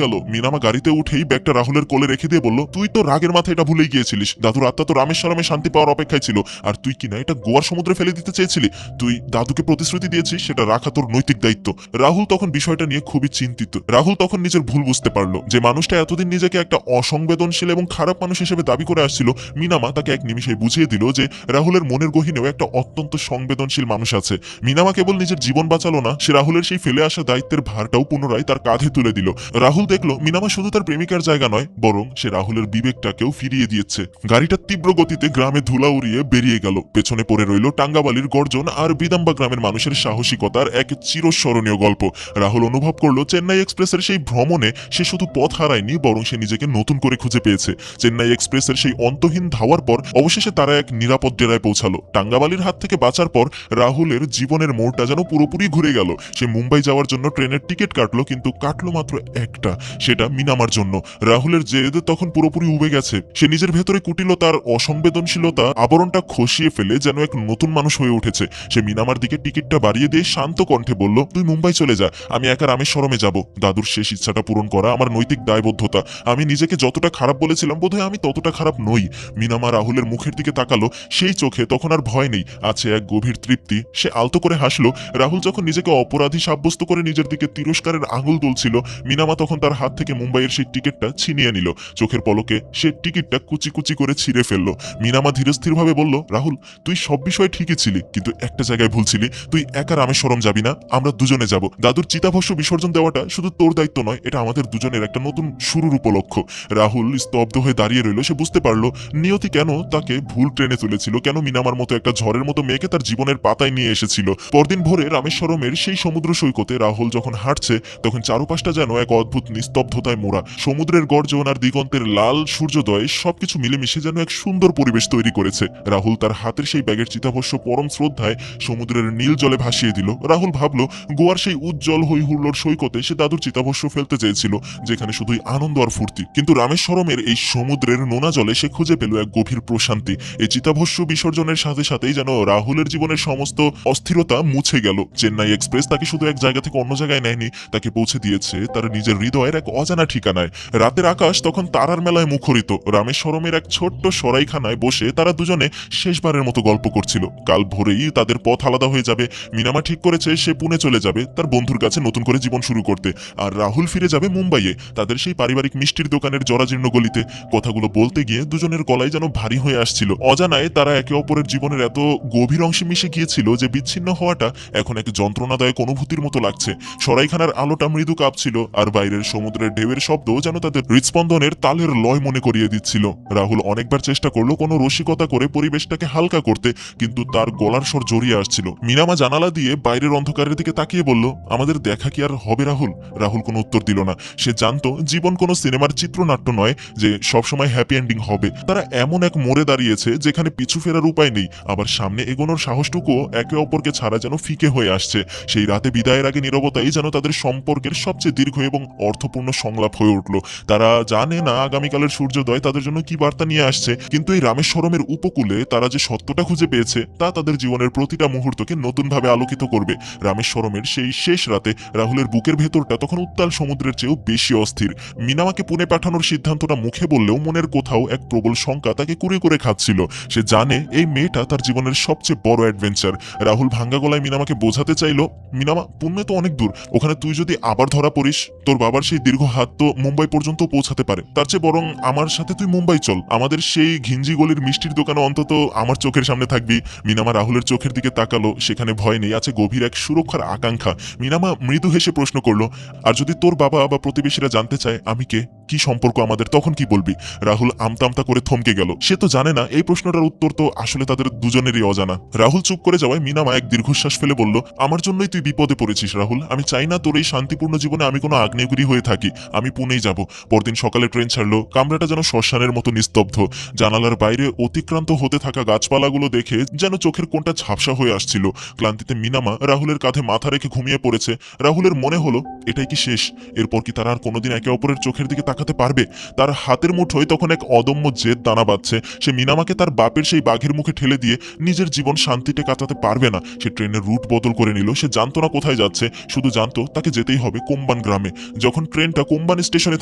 গেল। মিনামা গাড়িতে উঠেই ব্যাগটা রাহুলের কোলে রেখে দিয়ে বলল, তুই তো রাগের মাথায় এটা ভুলেই গিয়েছিলিস। দাদুর আত্মা তো রামেশ্বরমে শান্তি পাওয়ার অপেক্ষায় ছিল, আর তুই কিনা এটা গোয়ার সমুদ্রে ফেলে দিতে চেয়েছিলি। তুই দাদুকে প্রতিশ্রুতি দিয়েছিস, সেটা রাখা তোর নৈতিক দায়িত্ব। রাহুল তখন বিষয়টা নিয়ে খুবই চিন্তিত। রাহুল তখন নিজের ভুল বুঝতে পারলো। যে মানুষটা এতদিন নিজেকে একটা অসংবেদনশীল এবং খারাপ মানুষ হিসেবে দাবি করে আসছিল, মিনামা তাকে এক নিমিষে বুঝিয়ে দিল যে রাহুলের মনের গহীনেও একটা অত্যন্ত সংবেদনশীল মানুষ আছে। মিনামা কেবল নিজের জীবন বাঁচালো না, সে রাহুলের সেই ফেলে আসা দায়িত্বের ভারটাও পুনরায় তার কাঁধে তুলে দিল। রাহুল দেখলো মিনামা শুধু তার প্রেমিকার জায়গা নয়, বরং সে রাহুলের বিবেকটাকেও ফিরিয়ে দিয়েছে। গাড়িটা তীব্র গতিতে গ্রামে ধুলা উড়িয়ে বেরিয়ে গেল। পেছনে পড়ে রইল টাঙ্গাবালির গর্জন আর বিদাম্বা গ্রামের মানুষের সাহসিকতার এক চিরস্মরণীয় গল্প। রাহুল অনুভব করলো চেন্নাই এক্সপ্রেসের সেই ভ্রমণে সে শুধু পথ হারায়নি, বরং সে নিজেকে নতুন করে খুঁজে পেয়েছে। চেন্নাই এক্সপ্রেসের সেই অন্তহীন ধাওয়ার পর অবশেষে তারা এক নিরাপদ ডেরায় পৌঁছালো। টাঙ্গাবালির হাত থেকে বাঁচার পর রাহুলের জীবনের মোড়টা যেন পুরোপুরি ঘুরে গেল। সে মুম্বাই যাওয়ার জন্য ট্রেনের টিকিট কাটলো, কিন্তু কাটলো মাত্র একটা, সেটা মিনামার জন্য। রাহুলের জেদ তখন পুরোপুরি উবে গেছে। সে নিজের ভেতরে কুটিলতার অসংবেদনশীলতা আবরণটা খসিয়ে ফেলে যেন এক নতুন মানুষ হয়ে উঠেছে। সে মিনামার দিকে টিকিটটা বাড়িয়ে দিয়ে শান্ত কণ্ঠে বলল, তুই মুম্বাই চলে যা, আমি একা রামেশ্বরমে যাব। দাদুর শেষ ইচ্ছাটা পূরণ করা আমার নৈতিক দায়বদ্ধতা। আমি নিজেকে যতটা খারাপ বলেছিলাম বোধহয় আমি ততটা খারাপ নই। মিনামা রাহুলের মুখের দিকে তাকালো, সেই চোখে তখন আর ভয় নেই, আছে এক গভীর তৃপ্তি। সে আলতো করে হাসলো। রাহুল যখন নিজেকে অপরাধী সাব্যস্ত করে নিজের দিকে তিরস্কারের আঙুল তুলছিল, মিনামা তখন তার হাত থেকে মুম্বাইয়ের সেই টিকিটটা ছিনিয়ে নিল। চোখের পলকে সে টিকিটটা কুচি কুচি করে ছিঁড়ে ফেললো। মিনামা ধীরস্থিরভাবে বলল, রাহুল, তুই সব বিষয়ে ঠিকই ছিলি, কিন্তু একটা জায়গায় ভুল ছিলি। তুই একা রামেশ্বরম যাবি না, আমরা দুজনে যাব। দাদুর চিতাভস্য বিসর্জন দেওয়াটা শুধু তোর দায়িত্ব নয়, এটা আমাদের দুজনের একটা নতুন শুরুর উপলক্ষ। রাহুল স্তব্ধ হয়ে দাঁড়িয়ে রইল। সে বুঝতে পারলো নিয়তি কেন তাকে ভুল ট্রেনে তুলেছিল, কেন মিনামার মতো একটা ঝড়ের মতো মেয়েকে তার জীবনের পাতায় নিয়ে এসেছিল। পরদিন ভোরে রামেশ্বরমের সেই সমুদ্র সৈকতে রাহুল যখন হাঁটছে, তখন চারপাশটা যেন এক অদ্ভুত নিস্তব্ধতায় মোড়া। সমুদ্রের গর্জন আর দিগন্তের লাল সূর্যোদয় সবকিছু মিলেমিশে যেন এক সুন্দর পরিবেশ তৈরি করেছে। রাহুল তার হাতের সেই ব্যাগের চিতাভস্য পরম শ্রদ্ধায় সমুদ্রের নীল জলে ভাসিয়ে দিল। রাহুল ভাবলো গোয়ার সেই উজ্জ্বল হৈহুল্লোর সৈকতে সে দাদুর চিতাভস্য ফেলতে চেয়েছিল, যেখানে শুধুই আনন্দ আর ফুর্তি। কিন্তু রামেশ্বরমের এই সমুদ্রের নোনা জলে সে খুঁজে পেল এক গভীর প্রশান্তি। এই চিতাভস্য বিসর্জনের সাথে সাথেই যেন রাহুলের জীবনের সমস্ত অস্থিরতা মুছে গেল। চেন্নাই এক্সপ্রেস তাকে শুধু এক জায়গা থেকে অন্য জায়গায় নেয়নি, তাকে পৌঁছে দিয়েছে তার নিজের হৃদয়ের এক অজানা ঠিকানায়। রাতের আকাশ তখন তারার মেলায় মুখরিত। রামেশ্বরমের এক ছোট্ট সরাইখানায় বসে তারা দুজনে শেষবারের মতো গল্প করছিল। কাল ভোরেই তাদের পথ আলাদা হয়ে যাবে। মিনামা ঠিক করেছে সে পুনে চলে যাবে তার বন্ধুর কাছে নতুন করে করে জীবন শুরু করতে। আর রাহুল ফিরে যাবে মুম্বাইয়ে, তাদের সেই পারিবারিক মিষ্টির দোকানের জরাজীর্ণ গলিতে। কথাগুলো বলতে গিয়ে দুজনের গলায় যেন ভারী হয়ে আসছিল। অজানায় তারা একে অপরের জীবনের এত গভীর অংশে মিশে গিয়েছিল যে বিচ্ছিন্ন হওয়াটা এখন এক যন্ত্রণাদায়ক অনুভূতির মতো লাগছে। সরাইখানার আলোটা মৃদু কাঁপছিল, আর বাইরের সমুদ্রের ঢেউয়ের শব্দ যেন তাদের হৃৎস্পন্দনের তালের লয় মনে করিয়ে দিচ্ছিল। রাহুল অনেকবার চেষ্টা করলো কোনো রসিকতা করে পরিবেশটাকে হালকা করতে, কিন্তু তার গলার স্বর জড়িয়ে আসছিল। মিনামা জানালা দিয়ে বাইরের অন্ধকারের দিকে তাকিয়ে বলল, আমাদের দেখা কি আর হবে রাহুল? রাহুল কোনো উত্তর দিল না। সে জানতো জীবন কোনো সিনেমার চিত্রনাট্য নয় যে সবসময় হ্যাপি এন্ডিং হবে। তারা এমন এক মোড়ে দাঁড়িয়েছে যেখানে পিছু ফেরার উপায় নেই, আবার সামনে এগোনোর সাহসটুকুও একে অপরকে ছাড়া যেন ফিকে হয়ে আসছে। সেই রাতে বিদায়ের আগে নীরবতাই যেন তাদের সম্পর্কের সবচেয়ে দীর্ঘ এবং অর্থপূর্ণ সংলাপ হয়ে উঠল। তারা জানে না আগামীকালের সূর্যোদয় তাদের জন্য কি বার্তা নিয়ে আসছে, কিন্তু এই রামেশ্বরমের উপকূলে তারা যে সত্যটা খুঁজে পেয়েছে তা তাদের জীবনের প্রতিটা মুহূর্তকে নতুনভাবে আলোকিত করবে। রামেশ্বরমের সেই শেষ রাতে রাহুলের বুকের ভেতরটা তখন উত্তাল সমুদ্রের চেয়েও বেশি অস্থির। মিনামাকে পুনে পাঠানোর সিদ্ধান্তটা মুখে বললেও মনের কোথাও এক প্রবল শঙ্কা তাকে কুরে কুরে খাচ্ছিল। সে জানে এই মেয়েটা তার জীবনের সবচেয়ে বড় অ্যাডভেঞ্চার। রাহুল ভাঙ্গা গলায় মিনামাকে বোঝাতে চাইল, মিনামা, পুনে তো অনেক দূর, ওখানে তুই যদি আবার ধরা পড়িস, তোর বাবার সেই দীর্ঘ হাত তো মুম্বাই পর্যন্ত পৌঁছাতে পারে। তার চেয়ে বরং আমার সাথে তুই মুম্বাই চল, আমাদের সেই ঘিঞ্জি গলির মিষ্টির দোকানে অন্তত আমার চোখের সামনে থাকবি। মিনামা রাহুলের চোখের দিকে তাকালো, সেখানে ভয় নেই, আছে গভীর এক সুরক্ষার আকাঙ্ক্ষা। মিনামা মৃদু হেসে প্রশ্ন করলো, আর যদি তোর বাবা বা প্রতিবেশীরা জানতে চায় আমি কে, কি সম্পর্ক আমাদের, তখন কি বলবি? রাহুল আমতা আমতা করে থমকে গেল। সে তো জানে না এই প্রশ্নটার উত্তর তো আসলে তাদের দুজনেরই অজানা। রাহুল চুপ করে যাওয়ায় মিনামা এক দীর্ঘশ্বাস ফেলে বলল, আমার জন্যই তুই বিপদে পড়েছিস রাহুল। আমি চাই না তোর এই শান্তিপূর্ণ জীবনে আমি কোনো আগ্নেয়গিরি হয়ে থাকি। আমি পুনেই যাব। পরদিন সকালে ট্রেন ছাড়লো। কামরাটা যেন শ্মশানের মতো নিস্তব্ধ। জানালার বাইরে অতিক্রান্ত হতে থাকা গাছপালাগুলো দেখে যেন চোখের কোণটা ঝাপসা হয়ে আসছিল। ক্লান্তিতে মিনামা রাহুলের কাঁধে মাথা রেখে ঘুমিয়ে পড়েছে। রাহুলের মনে হলো এটাই কি শেষ? এরপর কি তারা আর কোনোদিন একে অপরের চোখের দিকে তাকাতে পারবে? তার হাতের মুঠোয় তখন এক অদম্য জেদ দানা বাঁধছে। সে মিনামাকে তার বাপের সেই বাঘের মুখে ঠেলে দিয়ে নিজের জীবন শান্তিতে কাটাতে পারবে না। সে ট্রেনের রুট বদল করে নিল। সে জানতো না কোথায় যাচ্ছে, শুধু জানতো তাকে যেতেই হবে কোম্বান গ্রামে। যখন ট্রেনটা কোম্বান স্টেশনে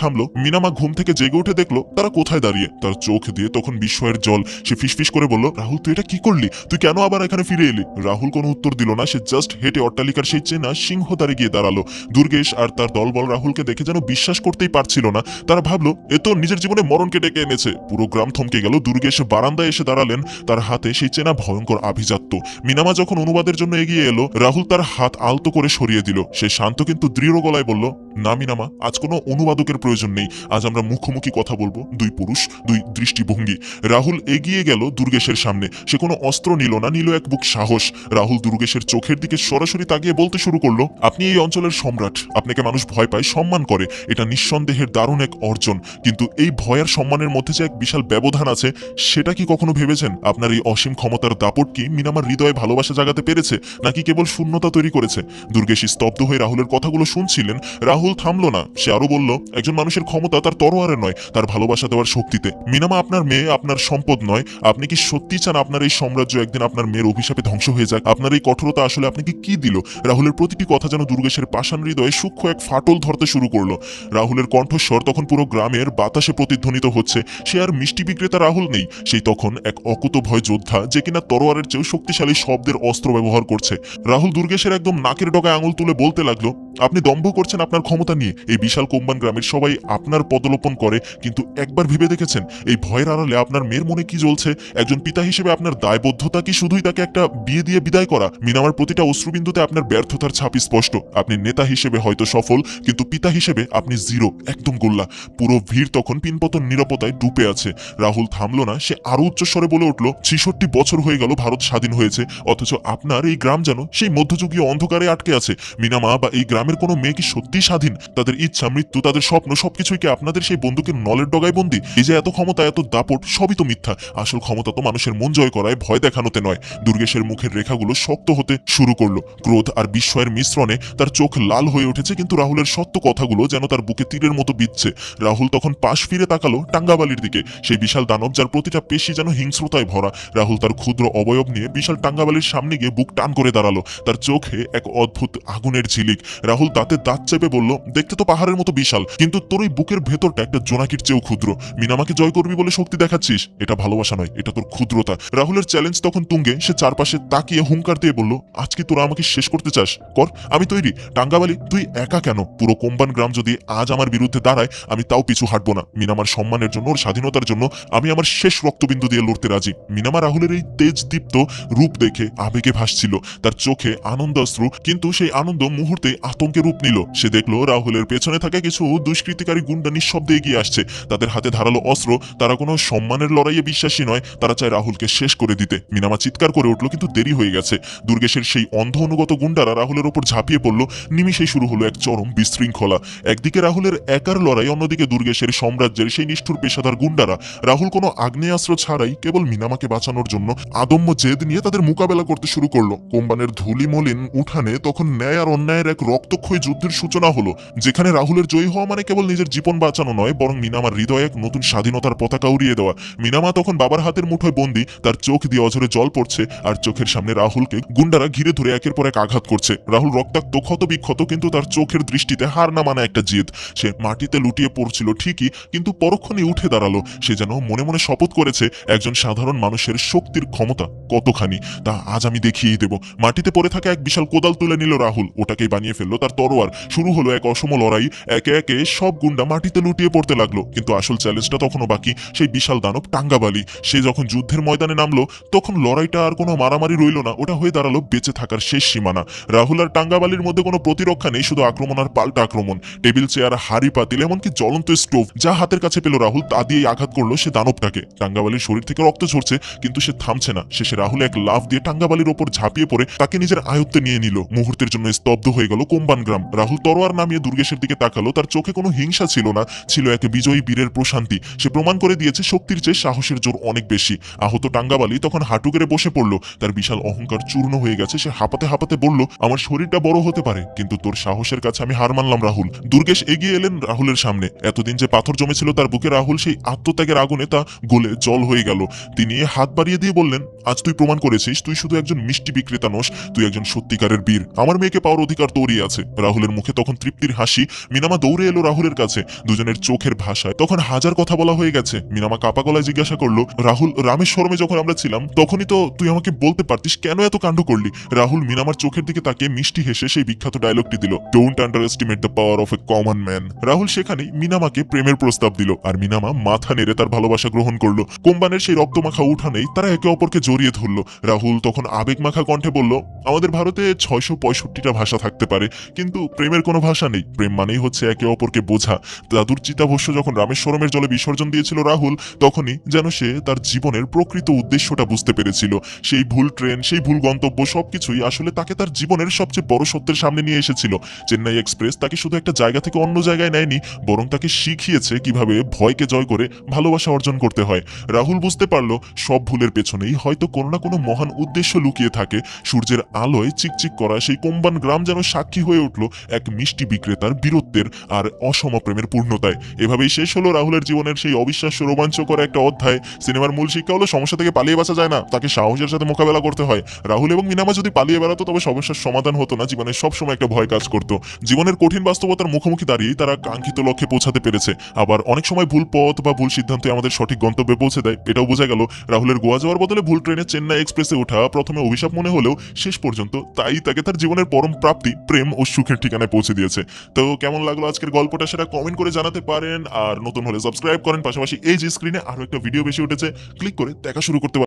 থামলো, মিনামা ঘুম থেকে জেগে উঠে দেখলো তারা কোথায় দাঁড়িয়ে। তার চোখ দিয়ে তখন বিস্ময়ের জল। সে ফিসফিস করে বলল, রাহুল, তুই এটা কি করলি? তুই কেন আবার এখানে ফিরে এলি? রাহুল কোনো উত্তর দিল না। সে জাস্ট হেঁটে অট্টালিকার সেই চেনা সিংহদ্বারে গিয়ে দাঁড়ালো। দুর্গেশ আর তার দলবল রাহুলকে দেখে যেন বিশ্বাস করতেই পারছিল না। তারা ভাবলো এ তো নিজের জীবনে মরণকে ডেকে এনেছে। পুরো গ্রাম থমকে গেল। দুর্গেশ বারান্দায় এসে দাঁড়ালেন, তার হাতে সেই চেনা ভয়ঙ্কর আভিজাত্য। মিনামা যখন অনুবাদের জন্য এগিয়ে এলো, রাহুল তার হাত আলতো করে সরিয়ে দিল। সে শান্ত কিন্তু দৃঢ় গলায় বলল, না মিনামা, আজ কোনো অনুবাদকের প্রয়োজন নেই। আজ আমরা মুখোমুখি কথা বলবো, দুই পুরুষ, দুই দৃষ্টিভঙ্গি। রাহুল এগিয়ে গেল দুর্গেশের সামনে। সে কোনো অস্ত্র নিল না, নিল এক বুক সাহস। রাহুল দুর্গেশের চোখের দিকে সরাসরি তাকিয়ে বলতে শুরু করলো, আপনি এই অঞ্চলের সম্রাট, আপনাকে মানুষ ভয় পায়, সম্মান করে, এটা নিঃসন্দেহের দারুণ এক অর্জন। কিন্তু এই ভয় আর সম্মানের মধ্যে যে এক বিশাল ব্যবধান আছে, সেটা কি কখনো ভেবেছেন? আপনার এই অসীম ক্ষমতার দাপট কি মিনামার হৃদয়ে ভালোবাসা জাগাতে পেরেছে, নাকি কেবল শূন্যতা তৈরি করেছে? দুর্গেশ স্তব্ধ হয়ে রাহুলের কথাগুলো শুনছিলেন। রাহুল থামলো না। সে আরো বলল, একজন মানুষের ক্ষমতা তার তরোয়ারে নয়, তার ভালোবাসা দেওয়ার শক্তিতে। মিনামা আপনার মেয়ে, আপনার সম্পদ নয়। আপনি কি সত্যি চান আপনার এই সাম্রাজ্য একদিন আপনার মেয়ের অভিশাপে ধ্বংস হয়ে যাক? আপনার এই কঠোরতা আসলে আপনাকে কি দিল? রাহুলের প্রতিটি কথা যেন দুর্গেশের পাষাণ হৃদয়ে সূক্ষ্ম এক ফাটল ধরতে শুরু করলো। রাহুলের কণ্ঠস্বর তখন পুরো গ্রামের বাতাসে প্রতিধ্বনিত হচ্ছে। সে আর মিষ্টি বিক্রেতা রাহুল নেই, সেই তখন এক অকুতভয় যোদ্ধা, যে কিনা তরোয়ারের চেয়েও শক্তিশালী শব্দের অস্ত্র ব্যবহার করছে। রাহুল দুর্গেশের একদম নাকের ডগায় আঙুল তুলে বলতে লাগলো, আপনি দম্ভ করছেন আপনার ক্ষমতা নিয়ে। এই বিশাল কোম্বান গ্রামের সবাই আপনার পদলোপন করে, কিন্তু একবার ভেবে দেখেছেন এই ভয়ের আড়ালে আপনার মেয়ের মনে কি জ্বলছে? একজন পিতা হিসেবে আপনার দায়বদ্ধতা কি শুধুই তাকে একটা বিয়ে দিয়ে বিদায় করা? মিনামার প্রতিটা অশ্রুবিন্দুতে আপনার ব্যর্থতার ছাপ স্পষ্ট। আপনি নেতা হিসেবে হয়তো সফল, কিন্তু পিতা হিসেবে আপনি জিরো, একদম গোল্লা। পুরো ভিড় তখন পিনপতন নিরাপত্তায় ডুবে আছে। রাহুল থামলো না। সে আরো উচ্চস্বরে বলে উঠল, ৬৬ বছর হয়ে গেল ভারত স্বাধীন হয়েছে, অথচ আপনার এই গ্রাম যেন সেই মধ্যযুগীয় অন্ধকারে আটকে আছে। মিনামা বা এই গ্রামের কোনো মেয়ে কি সত্যি স্বাধীন? তাদের ইচ্ছা, মৃত্যু, তাদের স্বপ্ন সবকিছুই কি আপনাদের সেই বন্দুকের নলের ডগায় বন্দী? এই যে এত ক্ষমতা, এত দাপট, সবই তো মিথ্যা। আসল ক্ষমতা তো মানুষের মন জয় করায়, ভয় দেখানোতে নয়। দুর্গেশের মুখের রেখাগুলো শক্ত হতে শুরু করলো। ক্রোধ আর বিস্ময়ের মিশ্রণে তার চোখ লাল হয়ে উঠেছে, কিন্তু রাহুলের সত্য কথাগুলো যেন তার বুকে তীরের মতো বিচ্ছে। রাহুল তখন পাশ ফিরে তাকালো টাঙ্গাবালির দিকে, সেই বিশাল দানব যার প্রতিটা পেশি যেন হিংস্রতায় ভরা। রাহুল তার ক্ষুদ্র অবয়ব নিয়ে বিশাল টাঙ্গাবালির সামনে গিয়ে বুক টান করে দাঁড়ালো, তার চোখে এক অদ্ভুত আগুনের ঝিলিক। রাহুল দাঁতে দাঁত চেপে বলল, দেখতে তো পাহাড়ের মতো বিশাল, কিন্তু তোর ওই বুকের ভেতরটা একটা জোনাকির চেয়েও ক্ষুদ্র। মিনামাকে জয় করবি বলে শক্তি দেখাচ্ছিস, এটা ভালোবাসা নয়, এটা তোর ক্ষুদ্রতা। রাহুলের চ্যালেঞ্জ তখন তুঙ্গে, সে চারপাশে তাকিয়ে হুঙ্কার দিয়ে বলল, আজকে তোরা আমাকে শেষ করতে চাস, কর, আমি তৈরি। টাঙ্গাবালি তুই একা কেন, পুরো কোম্বান গ্রাম যদি আজ আমার বিরুদ্ধে দাঁড়ায় আমি তাও পিছু হাঁটবো না। মিনামার সম্মানের জন্য, ওর স্বাধীনতার জন্য আমি আমার শেষ রক্তবিন্দু দিয়ে লড়তে রাজি। মিনামা রাহুলের এই তেজদীপ্ত রূপ দেখে আবেগে ভাসছিল, তার চোখে আনন্দ অশ্রু, কিন্তু সেই আনন্দ মুহূর্তে আতঙ্কে রূপ নিল। সে দেখলো রাহুলের পেছনে থাকা কিছু দুষ্কৃতিকারী গুন্ডা নিঃশব্দে এগিয়ে আসছে, তাদের হাতে ধারালো অস্ত্র। তারা কোনো সম্মানের লড়াইয়ে বিশ্বাসী নয়, তারা চায় রাহুলকে শেষ করে দিতে। মিনামা চিৎকার করে উঠলো, কিন্তু দেরি হয়ে গেছে। দুর্গেশের সেই অন্ধ অনুগত গুন্ডারা রাহুলের ওপর ঝাঁপিয়ে পড়ল। নিমিষেই শুরু হলো এক চরম বিশৃঙ্খলা। একদিকে রাহুলের একার লড়াই, অন্যদিকে দুর্গেশের সাম্রাজ্যের সেই নিষ্ঠুর পেশাদার গুন্ডারা। রাহুল কোনো আগ্নেয়াস্ত্র ছাড়াই কেবল মিনামাকে বাঁচানোর জন্য আদম্য জেদ নিয়ে তাদের মোকাবেলা করতে শুরু করলো। কোম্বানের ধুলি মলিন উঠানে তখন ন্যায় আর অন্যায়ের এক রক্তক্ষয়ী যুদ্ধের সূচনা হলো, যেখানে রাহুলের জয়ী হওয়া মানে কেবল নিজের জীবন বাঁচানো নয়, বরং মিনামার হৃদয়ে এক নতুন স্বাধীনতার পতাকা উড়িয়ে দেওয়া। মিনামা তখন বাবার হাতের মুঠোয় বন্দি, তার চোখ দিয়ে অঝরে জল পড়ছে, আর চোখের সামনে রাহুলকে গুন্ডারা ঘিরে ধরে একের পর এক আঘাত করছে। রাহুল রক্তাক্ত, ক্ষত বিক্ষত, কিন্তু তার চোখের দৃষ্টিতে হার না মানা একটা জেদ। সে মাটিতে লুটিয়ে পড়ছিল ঠিকই, কিন্তু পরক্ষণেই উঠে দাঁড়ালো। সে যেন মনে মনে শপথ করেছে, একজন সাধারণ মানুষের শক্তির ক্ষমতা কতখানি তা আজ আমি দেখিয়েই দেব। মাটিতে পড়ে থাকা এক বিশাল কোদাল তুলে নিল রাহুল, ওটাকেই বানিয়ে ফেললো তার তরোয়ার। শুরু হলো এক অসম লড়াই, একে একে সব গুন্ডা মাটিতে লুটিয়ে পড়তে লাগলো। কিন্তু আসল চ্যালেঞ্জটা তখনও বাকি, সেই বিশাল দানব টাঙ্গাবালি। সে যখন যুদ্ধের ময়দানে নামলো, তখন লড়াইটা আর কোনো মারামারি রইল না, ওটা হয়ে দাঁড়ালো বেঁচে থাকার শেষ সীমানা। রাহুল আর টাঙ্গাবালির মধ্যে কোনো প্রতিরক্ষা নেই, শুধু আক্রমণ আর পাল্টা আক্রমণ। টেবিল চেয়ার, হাড়ি পাতিল, এমনকি জ্বলন্ত স্টোভ যা হাতের কাছে পেল রাহুল, তা দিয়েই আঘাত করলো সে দানবটাকে। টাঙ্গাবালির শরীর থেকে রক্ত ঝরছে, কিন্তু সে থামছে না। শেষে রাহুল এক লাফ দিয়ে টাঙ্গাবালির ওপর ঝাঁপিয়ে পড়ে তাকে নিজের আয়ত্তে নিয়ে নিল। মুহূর্তের জন্য স্তব্ধ হয়ে গেল কোম্বান গ্রাম। রাহুল তরোয়ার নামিয়ে দুর্গেশের দিকে তাকালো, তার চোখে কোনো হিংসা ছিল না, ছিল এক বিজয়ী বীরের প্রশান্তি। সে প্রমাণ করে দিয়েছে শক্তির চেয়ে সাহসের জোর অনেক বেশি। আহত টাঙ্গাবালি তখন হাঁটু গেড়ে বসে পড়লো, তার বিশাল অহংকার চূর্ণ হয়ে গেছে। সে হাঁপাতে হাঁপাতে বলল, আমার শরীরটা বড় হতে পারে, কিন্তু তোর সাহসের কাছে আমি হার মানলাম রাহুল। দুর্গেশ এগিয়ে এলেন রাহুলের সামনে। এতদিন যে পাথর জমেছিল তার বুকে, রাহুল সেই আত্মত্যাগের আগুনে তা গলে জল হয়ে গেল। তিনি হাত বাড়িয়ে দিয়ে বললেন, আজ তুই প্রমাণ করেছিস তুই শুধু একজন মিষ্টি বিক্রেতা নস, তুই একজন সত্যিকারের বীর। আমার মেয়েকে পাওয়ার অধিকার তোরই আছে। রাহুলের মুখে তখন তৃপ্তির হাসি। মিনামা দৌড়ে এলো রাহুলের কাছে, দুজনের চোখের ভাষায় তখন হাজার কথা বলা হয়ে গেছে। মিনামা কাপা গলায় জিজ্ঞাসা করলো, রাহুল, রামেশ্বরমে যখন আমরা ছিলাম তখনই তো তুই আমাকে বলতে পারতিস, কেন এত কাণ্ড করলি? রাহুল মিনামার চোখের দিকে তাকিয়ে মিষ্টি হেসে সেই বিখ্যাত ডায়লগটি দিল, don't under estimate the power of a common man. Rahul সেখানেই মিনামাকে প্রেমের প্রস্তাব দিল, আর মিনামা মাথা নেড়ে তার ভালোবাসা গ্রহণ করলো। কোম্বানের সেই রক্তমাখা উঠানেই তারা একে অপরকে জড়িয়ে ধরলো। রাহুল তখন আবেগমাখা কণ্ঠে বলল, আমাদের ভারতে 665টা ভাষা থাকতে পারে, কিন্তু প্রেমের কোনো ভাষা নেই। প্রেম মানেই হচ্ছে একে অপরকে বোঝা। দাদুর চিতাভস্য যখন রামেশ্বরমের জলে বিসর্জন দিয়েছিল রাহুল, তখনই যেন সে তার জীবনের প্রকৃত উদ্দেশ্যটা বুঝতে পেরেছিল। সেই ভুল ট্রেন, সেই ভুল গন্তব্য, সবকিছুই আসলে তাকে তার জীবনের সবচেয়ে বড় সত্যের সামনে নিয়ে এসেছিল। চেন্নাই এক্সপ্রেস তাকে শুধু একটা জায়গা থেকে অন্য জায়গায় নেয়নি, বরং তাকে শিখিয়েছে কিভাবে ভয়কে জয় করে ভালোবাসা অর্জন করতে হয়। রাহুল বুঝতে পারলো, সব ভুলের পেছনেই হয়তো কোনো না কোনো মহান উদ্দেশ্য লুকিয়ে থাকে। সূর্যের আলোয় চিকচিক করা সেই কোম্বান গ্রাম যেন সাক্ষী হয়ে উঠল এক মিষ্টি বিক্রেতার বীরত্বের আর অসম প্রেমের পূর্ণতায়। এভাবেই শেষ হলো রাহুলের জীবনের সেই অবিশ্বাস্য রোমাঞ্চকর একটা অধ্যায়। সিনেমার মূল শিক্ষা হলো, সমস্যা থেকে পালিয়ে বাঁচা যায় না, তাকে সাহসের সাথে মোকাবেলা করতে হয়। রাহুল এবং মিনামা যদি পালিয়ে বেড়াতো তবে সমস্যার সমাধান হতো না, জীবনে সবসময় একটা ভয় কাজ করতো। জীবনের কঠিন বাস্তবতার মুখোমুখি দাঁড়িয়েই তারা কাঙ্ক্ষিত লক্ষ্যে পৌঁছাতে পেরেছে। আবার অনেক সময় ভুল পথ বা ভুল সিদ্ধান্ত আমাদের সঠিক গন্তব্যে পৌঁছে দেয়। এটাও বোঝা গেল, রাহুলের গোয়া যাওয়ার বদলে ভুল ট্রেনে চেন্নাই এক্সপ্রেসে ওঠা প্রথমে অভিশাপ মনে হলেও শেষ পর্যন্ত তাই তাকে তার জীবনের পরম প্রাপ্তি, প্রেম ও সুখের ঠিকানায় পৌঁছে দিয়েছে। তো কেমন লাগলো আজকের গল্পটা সেটা কমেন্ট করে জানাতে পারেন, আর নতুন হলে সাবস্ক্রাইব করেন। পাশাপাশি এই যে স্ক্রিনে আরো একটা ভিডিও বেশি উঠেছে, ক্লিক করে দেখা শুরু করতে পারেন।